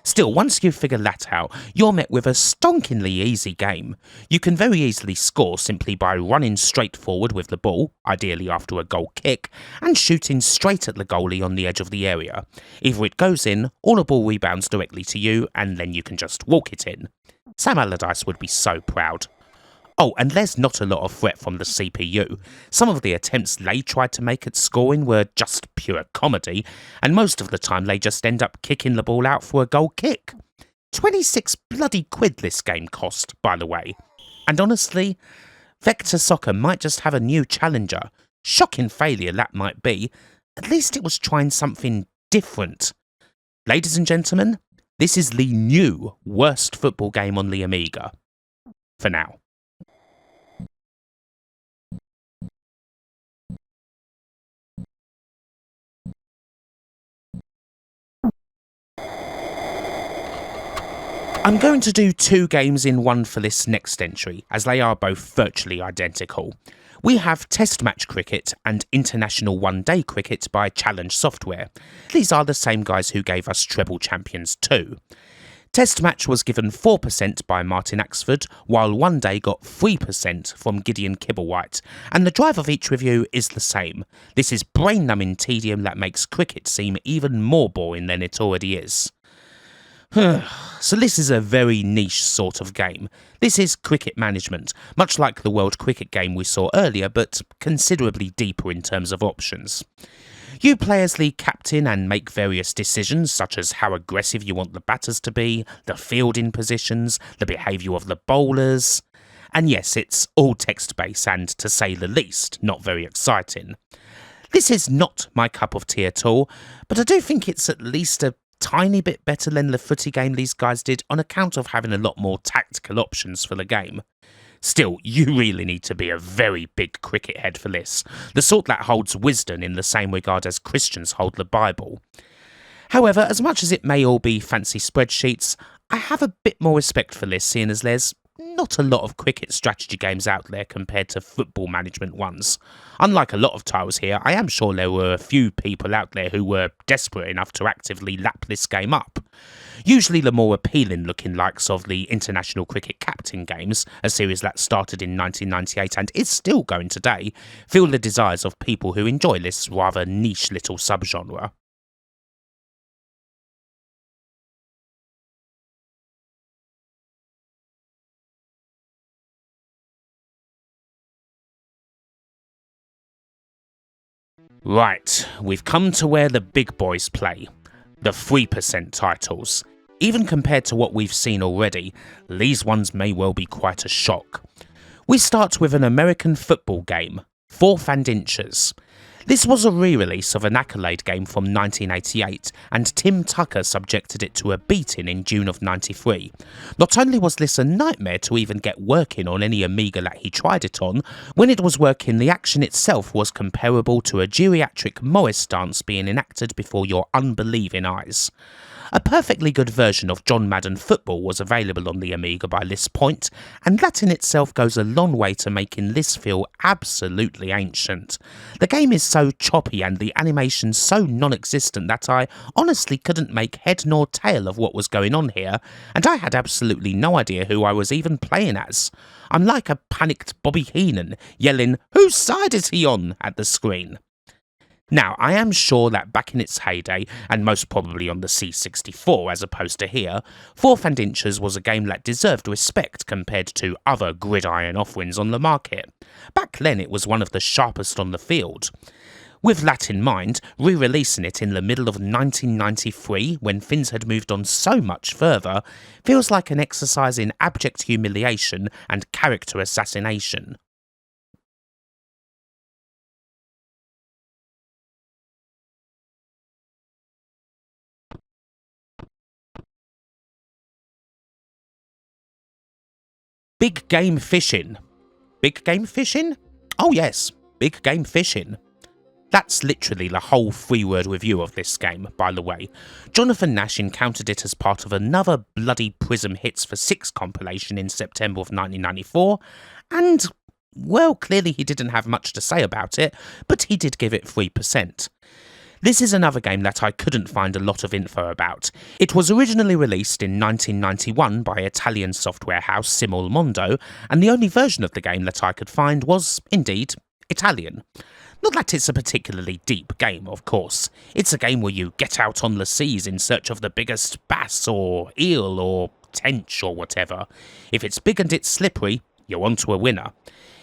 Still, once you figure that out, you're met with a stonkingly easy game. You can very easily score simply by running straight forward with the ball, ideally after a goal kick, and shooting straight at the goalie on the edge of the area. Either it goes in, or the ball rebounds directly to you, and then you can just walk it in. Sam Allardyce would be so proud. Oh, and there's not a lot of threat from the CPU. Some of the attempts they tried to make at scoring were just pure comedy, and most of the time they just end up kicking the ball out for a goal kick. 26 bloody quid this game cost, by the way. And honestly, Vector Soccer might just have a new challenger. Shocking failure that might be. At least it was trying something different. Ladies and gentlemen, this is the new worst football game on the Amiga. For now. I'm going to do two games in one for this next entry, as they are both virtually identical. We have Test Match Cricket and International One Day Cricket by Challenge Software. These are the same guys who gave us Treble Champions 2. Test Match was given 4% by Martin Axford, while One Day got 3% from Gideon Kibblewhite, and the drive of each review is the same. This is brain-numbing tedium that makes cricket seem even more boring than it already is. So this is a very niche sort of game. This is cricket management, much like the World Cricket game we saw earlier, but considerably deeper in terms of options. You play as the captain and make various decisions, such as how aggressive you want the batters to be, the fielding positions, the behaviour of the bowlers. And yes, it's all text-based and, to say the least, not very exciting. This is not my cup of tea at all, but I do think it's at least a tiny bit better than the footy game these guys did on account of having a lot more tactical options for the game. Still, you really need to be a very big cricket head for this, the sort that holds wisdom in the same regard as Christians hold the Bible. However, as much as it may all be fancy spreadsheets, I have a bit more respect for this, seeing as there's not a lot of cricket strategy games out there compared to football management ones. Unlike a lot of titles here, I am sure there were a few people out there who were desperate enough to actively lap this game up. Usually the more appealing looking likes of the International Cricket Captain games, a series that started in 1998 and is still going today, feel the desires of people who enjoy this rather niche little subgenre. Right, we've come to where the big boys play. The 3% titles. Even compared to what we've seen already, these ones may well be quite a shock. We start with an American football game, 4th and Inches. This was a re-release of an Accolade game from 1988, and Tim Tucker subjected it to a beating in June of '93. Not only was this a nightmare to even get working on any Amiga that he tried it on, when it was working the action itself was comparable to a geriatric Morris dance being enacted before your unbelieving eyes. A perfectly good version of John Madden Football was available on the Amiga by this point, and that in itself goes a long way to making this feel absolutely ancient. The game is so choppy and the animation so non-existent that I honestly couldn't make head nor tail of what was going on here, and I had absolutely no idea who I was even playing as. I'm like a panicked Bobby Heenan, yelling, "Whose side is he on?" at the screen. Now, I am sure that back in its heyday, and most probably on the C64 as opposed to here, 4th and Inches was a game that deserved respect compared to other gridiron offerings on the market. Back then it was one of the sharpest on the field. With that in mind, re-releasing it in the middle of 1993, when things had moved on so much further, feels like an exercise in abject humiliation and character assassination. Big game fishing. Big game fishing? Oh yes, big game fishing. That's literally the whole 3-word review of this game, by the way. Jonathan Nash encountered it as part of another bloody Prism Hits for 6 compilation in September of 1994, and, well, clearly he didn't have much to say about it, but he did give it 3%. This is another game that I couldn't find a lot of info about. It was originally released in 1991 by Italian software house Simul Mondo, and the only version of the game that I could find was, indeed, Italian. Not that it's a particularly deep game, of course. It's a game where you get out on the seas in search of the biggest bass or eel or tench or whatever. If it's big and it's slippery, you're on to a winner.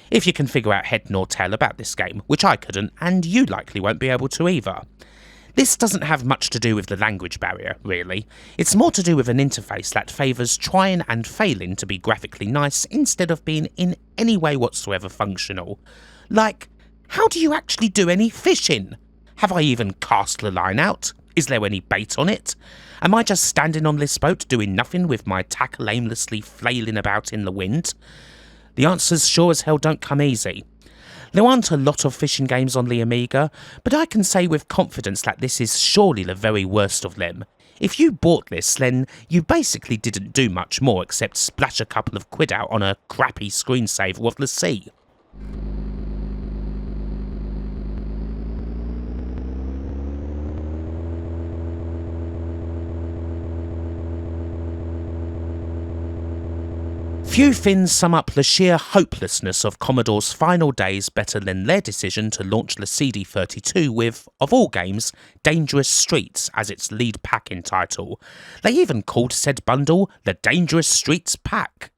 If you can figure out head nor tail about this game, which I couldn't, and you likely won't be able to either. This doesn't have much to do with the language barrier, really. It's more to do with an interface that favours trying and failing to be graphically nice instead of being in any way whatsoever functional. Like, how do you actually do any fishing? Have I even cast the line out? Is there any bait on it? Am I just standing on this boat doing nothing with my tackle aimlessly flailing about in the wind? The answers sure as hell don't come easy. There aren't a lot of fishing games on the Amiga, but I can say with confidence that this is surely the very worst of them. If you bought this, then you basically didn't do much more except splash a couple of quid out on a crappy screensaver of the sea. Few things sum up the sheer hopelessness of Commodore's final days better than their decision to launch the CD32 with, of all games, Dangerous Streets as its lead pack in title. They even called said bundle the Dangerous Streets Pack.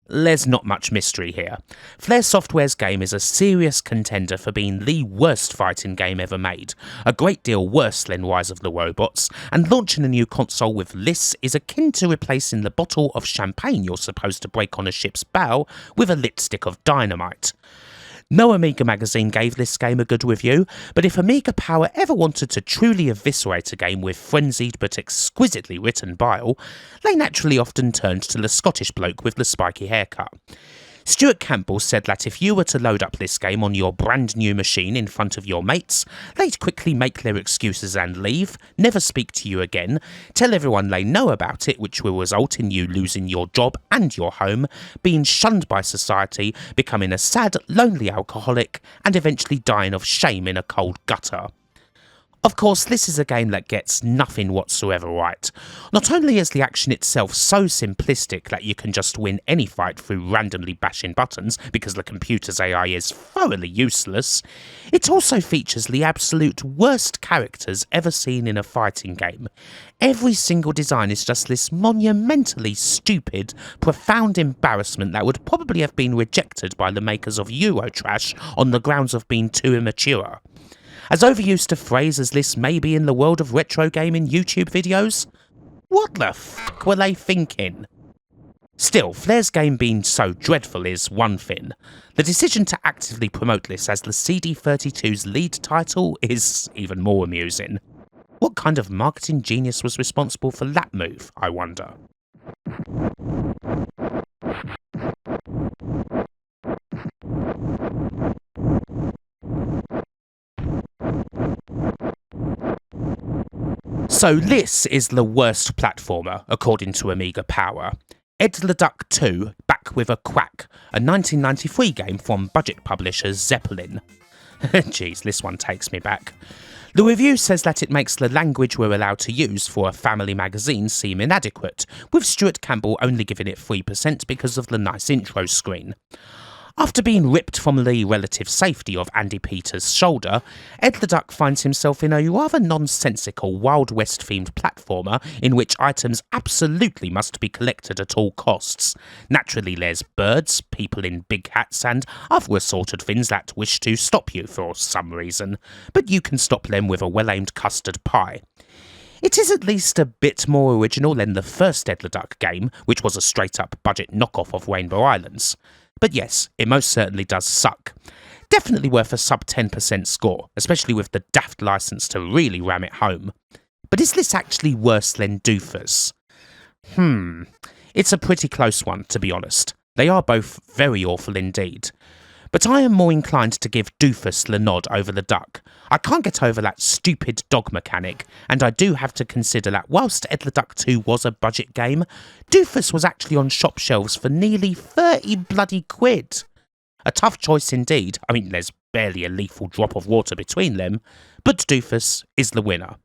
There's not much mystery here. Flare Software's game is a serious contender for being the worst fighting game ever made, a great deal worse than Rise of the Robots, and launching a new console with this is akin to replacing the bottle of champagne you're supposed to break on a ship's bow with a lit stick of dynamite. No Amiga magazine gave this game a good review, but if Amiga Power ever wanted to truly eviscerate a game with frenzied but exquisitely written bile, they naturally often turned to the Scottish bloke with the spiky haircut. Stuart Campbell said that if you were to load up this game on your brand new machine in front of your mates, they'd quickly make their excuses and leave, never speak to you again, tell everyone they know about it, which will result in you losing your job and your home, being shunned by society, becoming a sad, lonely alcoholic, and eventually dying of shame in a cold gutter. Of course, this is a game that gets nothing whatsoever right. Not only is the action itself so simplistic that you can just win any fight through randomly bashing buttons because the computer's AI is thoroughly useless, it also features the absolute worst characters ever seen in a fighting game. Every single design is just this monumentally stupid, profound embarrassment that would probably have been rejected by the makers of Eurotrash on the grounds of being too immature. As overused a phrase as this may be in the world of retro gaming YouTube videos, what the fuck were they thinking? Still, Flair's game being so dreadful is one thing. The decision to actively promote this as the CD32's lead title is even more amusing. What kind of marketing genius was responsible for that move, I wonder? So this is the worst platformer, according to Amiga Power. Edd the Duck 2, back with a Quack, a 1993 game from budget publisher Zeppelin. Jeez, this one takes me back. The review says that it makes the language we're allowed to use for a family magazine seem inadequate, with Stuart Campbell only giving it 3% because of the nice intro screen. After being ripped from the relative safety of Andy Peters' shoulder, Edd the Duck finds himself in a rather nonsensical Wild West themed platformer in which items absolutely must be collected at all costs. Naturally there's birds, people in big hats and other assorted things that wish to stop you for some reason, but you can stop them with a well-aimed custard pie. It is at least a bit more original than the first Edd the Duck game, which was a straight-up budget knockoff of Rainbow Islands. But yes, it most certainly does suck. Definitely worth a sub 10% score, especially with the daft license to really ram it home. But is this actually worse than Doofus? It's a pretty close one, to be honest. They are both very awful indeed. But I am more inclined to give Doofus the nod over the Duck. I can't get over that stupid dog mechanic, and I do have to consider that whilst Edd the Duck 2 was a budget game, Doofus was actually on shop shelves for nearly 30 bloody quid. A tough choice indeed. I mean, there's barely a lethal drop of water between them, but Doofus is the winner.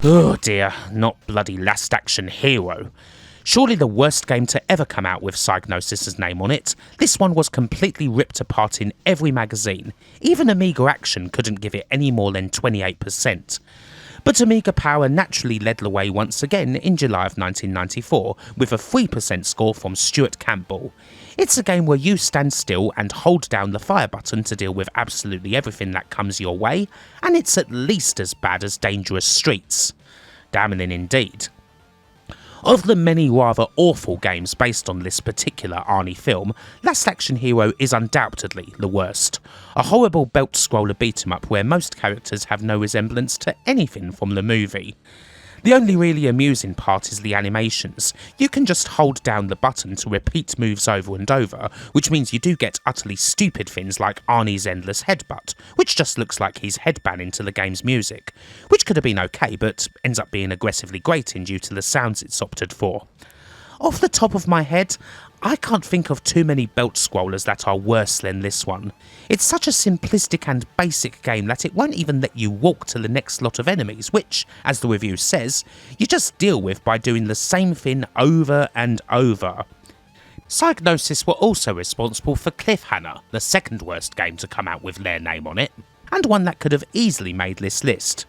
Oh dear, not bloody Last Action Hero. Surely the worst game to ever come out with Psygnosis' name on it. This one was completely ripped apart in every magazine. Even Amiga Action couldn't give it any more than 28%. But Amiga Power naturally led the way once again in July of 1994 with a 3% score from Stuart Campbell. It's a game where you stand still and hold down the fire button to deal with absolutely everything that comes your way, and it's at least as bad as Dangerous Streets. Damning indeed. Of the many rather awful games based on this particular Arnie film, Last Action Hero is undoubtedly the worst. A horrible belt-scroller beat-em-up where most characters have no resemblance to anything from the movie. The only really amusing part is the animations. You can just hold down the button to repeat moves over and over, which means you do get utterly stupid things like Arnie's endless headbutt, which just looks like he's headbanging to the game's music, which could have been okay but ends up being aggressively grating due to the sounds it's opted for. Off the top of my head, I can't think of too many belt scrollers that are worse than this one. It's such a simplistic and basic game that it won't even let you walk to the next lot of enemies, which, as the review says, you just deal with by doing the same thing over and over. Psygnosis were also responsible for Cliffhanger, the second worst game to come out with their name on it, and one that could have easily made this list.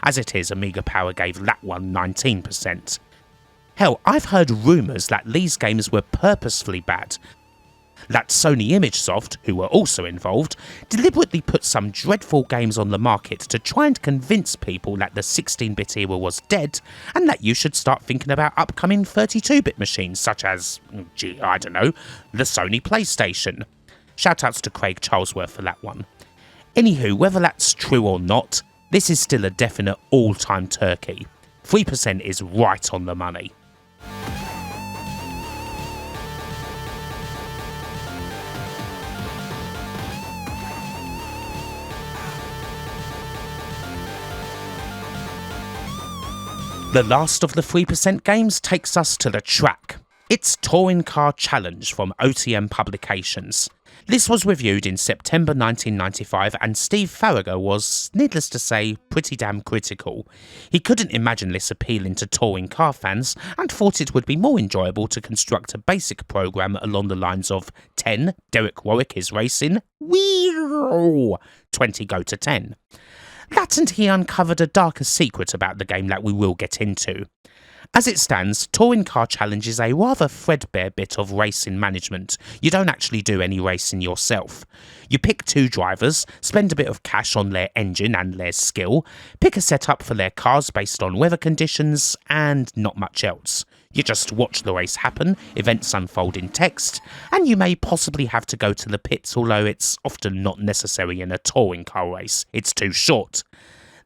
As it is, Amiga Power gave that one 19%. Hell, I've heard rumours that these games were purposefully bad. That Sony ImageSoft, who were also involved, deliberately put some dreadful games on the market to try and convince people that the 16-bit era was dead and that you should start thinking about upcoming 32-bit machines such as, I don't know, the Sony PlayStation. Shoutouts to Craig Charlesworth for that one. Anywho, whether that's true or not, this is still a definite all-time turkey. 3% is right on the money. The last of the 3% games takes us to the track. It's Touring Car Challenge from OTM Publications. This was reviewed in September 1995 and Steve Farragher was, needless to say, pretty damn critical. He couldn't imagine this appealing to touring car fans and thought it would be more enjoyable to construct a basic program along the lines of 10, Derek Warwick is racing, whee 20 go to 10. That and he uncovered a darker secret about the game that we will get into. As it stands, Touring Car Challenge is a rather threadbare bit of racing management. You don't actually do any racing yourself. You pick 2 drivers, spend a bit of cash on their engine and their skill, pick a setup for their cars based on weather conditions, and not much else. You just watch the race happen, events unfold in text, and you may possibly have to go to the pits, although it's often not necessary in a touring car race. It's too short.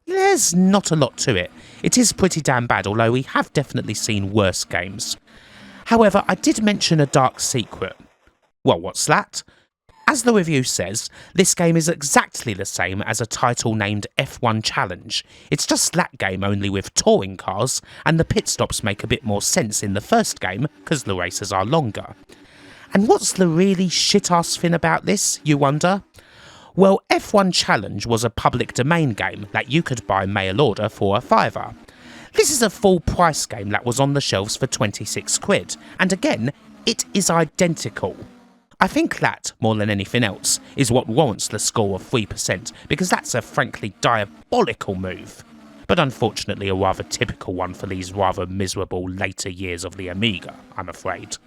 There's not a lot to it. It is pretty damn bad, although we have definitely seen worse games. However, I did mention a dark secret. Well, what's that? As the review says, this game is exactly the same as a title named F1 Challenge. It's just that game only with touring cars, and the pit stops make a bit more sense in the first game because the races are longer. And what's the really shit-ass thing about this, you wonder? Well, F1 Challenge was a public domain game that you could buy mail order for £5. This is a full price game that was on the shelves for 26 quid, and again, it is identical. I think that, more than anything else, is what warrants the score of 3%, because that's a frankly diabolical move. But unfortunately a rather typical one for these rather miserable later years of the Amiga, I'm afraid.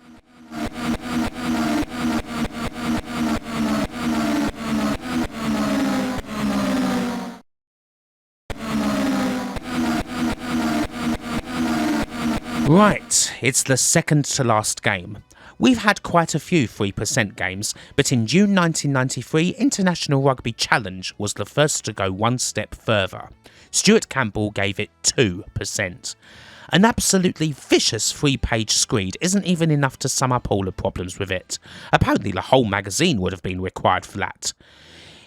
Right, it's the second to last game. We've had quite a few 3% games, but in June 1993, International Rugby Challenge was the first to go one step further. Stuart Campbell gave it 2%. An absolutely vicious 3-page screed isn't even enough to sum up all the problems with it. Apparently the whole magazine would have been required for that.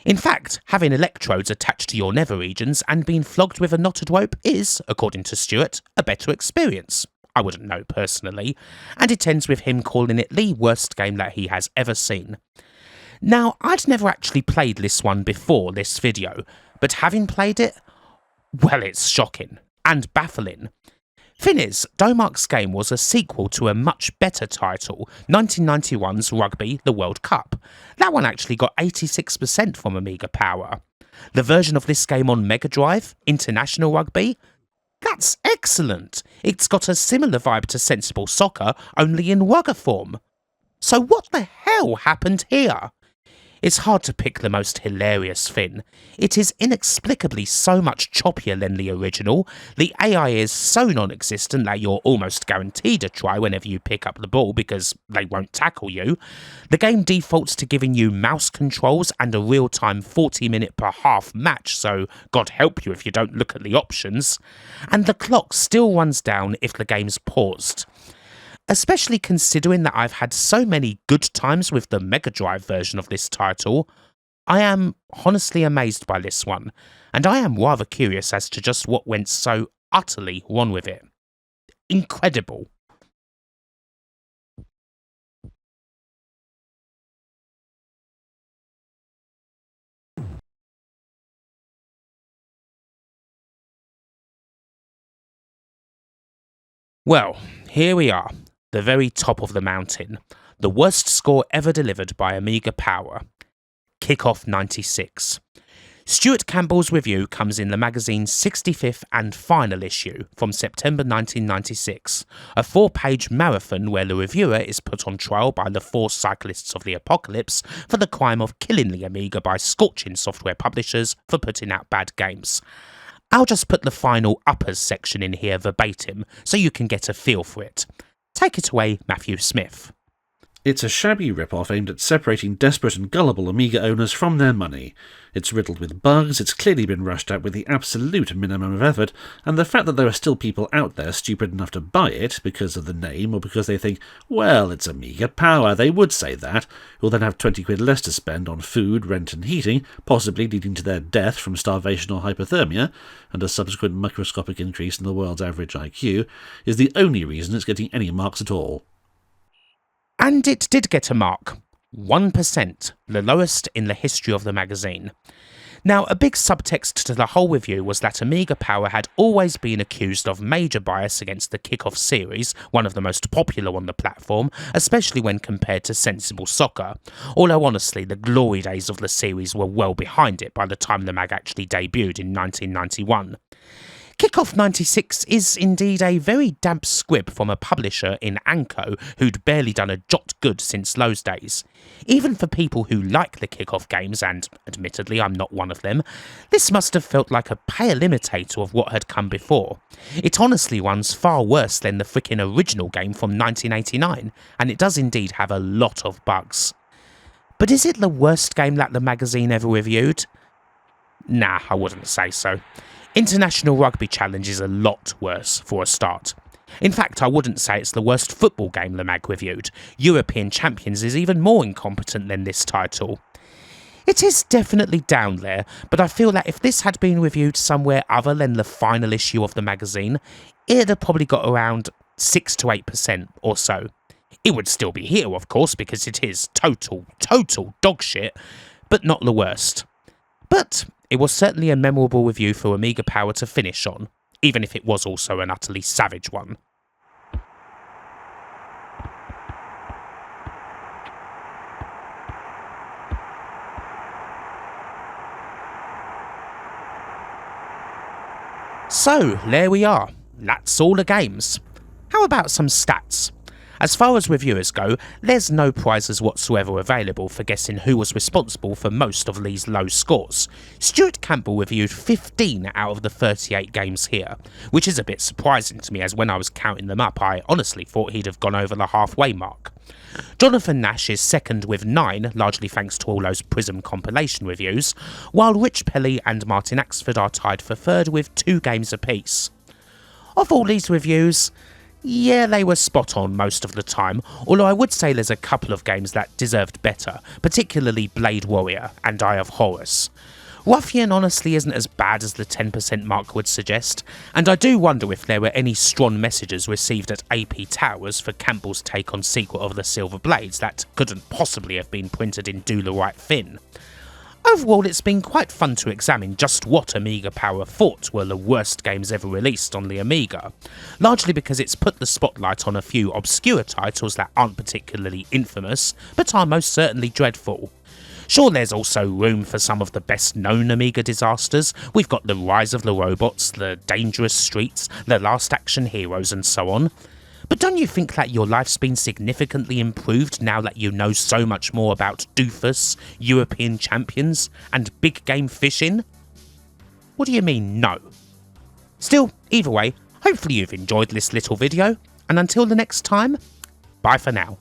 In fact, having electrodes attached to your nether regions and being flogged with a knotted rope is, according to Stuart, a better experience. I wouldn't know personally, and it ends with him calling it the worst game that he has ever seen. Now, I'd never actually played this one before this video, but having played it, well, it's shocking and baffling. Thing is, Domark's game was a sequel to a much better title, 1991's Rugby, the World Cup. That one actually got 86% from Amiga Power. The version of this game on Mega Drive, International Rugby, that's excellent. It's got a similar vibe to Sensible Soccer, only in Rugger form. So what the hell happened here? It's hard to pick the most hilarious thing. It is inexplicably so much choppier than the original. The AI is so non-existent that you're almost guaranteed a try whenever you pick up the ball because they won't tackle you. The game defaults to giving you mouse controls and a real-time 40-minute per half match, so God help you if you don't look at the options. And the clock still runs down if the game's paused. Especially considering that I've had so many good times with the Mega Drive version of this title, I am honestly amazed by this one, and I am rather curious as to just what went so utterly wrong with it. Incredible. Well, here we are. The very top of the mountain, the worst score ever delivered by Amiga Power. Kickoff 96. Stuart Campbell's review comes in the magazine's 65th and final issue from September 1996, a 4-page marathon where the reviewer is put on trial by the 4 cyclists of the apocalypse for the crime of killing the Amiga by scorching software publishers for putting out bad games. I'll just put the final uppers section in here verbatim so you can get a feel for it. Take it away, Matthew Smith. It's a shabby rip-off aimed at separating desperate and gullible Amiga owners from their money. It's riddled with bugs, it's clearly been rushed out with the absolute minimum of effort, and the fact that there are still people out there stupid enough to buy it because of the name or because they think, well, it's Amiga Power, they would say that, who'll then have 20 quid less to spend on food, rent and heating, possibly leading to their death from starvation or hypothermia, and a subsequent microscopic increase in the world's average IQ, is the only reason it's getting any marks at all. And it did get a mark. 1%, the lowest in the history of the magazine. Now, a big subtext to the whole review was that Amiga Power had always been accused of major bias against the Kick-Off series, one of the most popular on the platform, especially when compared to Sensible Soccer, although honestly the glory days of the series were well behind it by the time the mag actually debuted in 1991. Kick-Off 96 is indeed a very damp squib from a publisher in Anko who'd barely done a jot good since those days. Even for people who like the Kick-Off games, and admittedly I'm not one of them, this must have felt like a pale imitator of what had come before. It honestly runs far worse than the frickin' original game from 1989, and it does indeed have a lot of bugs. But is it the worst game that the magazine ever reviewed? Nah, I wouldn't say so. International Rugby Challenge is a lot worse, for a start. In fact, I wouldn't say it's the worst football game the mag reviewed. European Champions is even more incompetent than this title. It is definitely down there, but I feel that if this had been reviewed somewhere other than the final issue of the magazine, it'd have probably got around 6 to 8% or so. It would still be here, of course, because it is total dog shit, but not the worst. But it was certainly a memorable review for Amiga Power to finish on, even if it was also an utterly savage one. So, there we are. That's all the games. How about some stats? As far as reviewers go, there's no prizes whatsoever available for guessing who was responsible for most of these low scores. Stuart Campbell reviewed 15 out of the 38 games here, which is a bit surprising to me as when I was counting them up I honestly thought he'd have gone over the halfway mark. Jonathan Nash is second with 9, largely thanks to all those Prism compilation reviews, while Rich Pelly and Martin Axford are tied for third with 2 games apiece. Of all these reviews, yeah, they were spot on most of the time, although I would say there's a couple of games that deserved better, particularly Blade Warrior and Eye of Horus. Ruffian honestly isn't as bad as the 10% mark would suggest, and I do wonder if there were any strong messages received at AP Towers for Campbell's take on Secret of the Silver Blades that couldn't possibly have been printed in Do the Right Thing. Overall, it's been quite fun to examine just what Amiga Power thought were the worst games ever released on the Amiga, largely because it's put the spotlight on a few obscure titles that aren't particularly infamous, but are most certainly dreadful. Sure, there's also room for some of the best known Amiga disasters. We've got the Rise of the Robots, the Dangerous Streets, the Last Action Heroes and so on. But don't you think that your life's been significantly improved now that you know so much more about Doofus, European Champions, and big game fishing? What do you mean, no? Still, either way, hopefully you've enjoyed this little video, and until the next time, bye for now.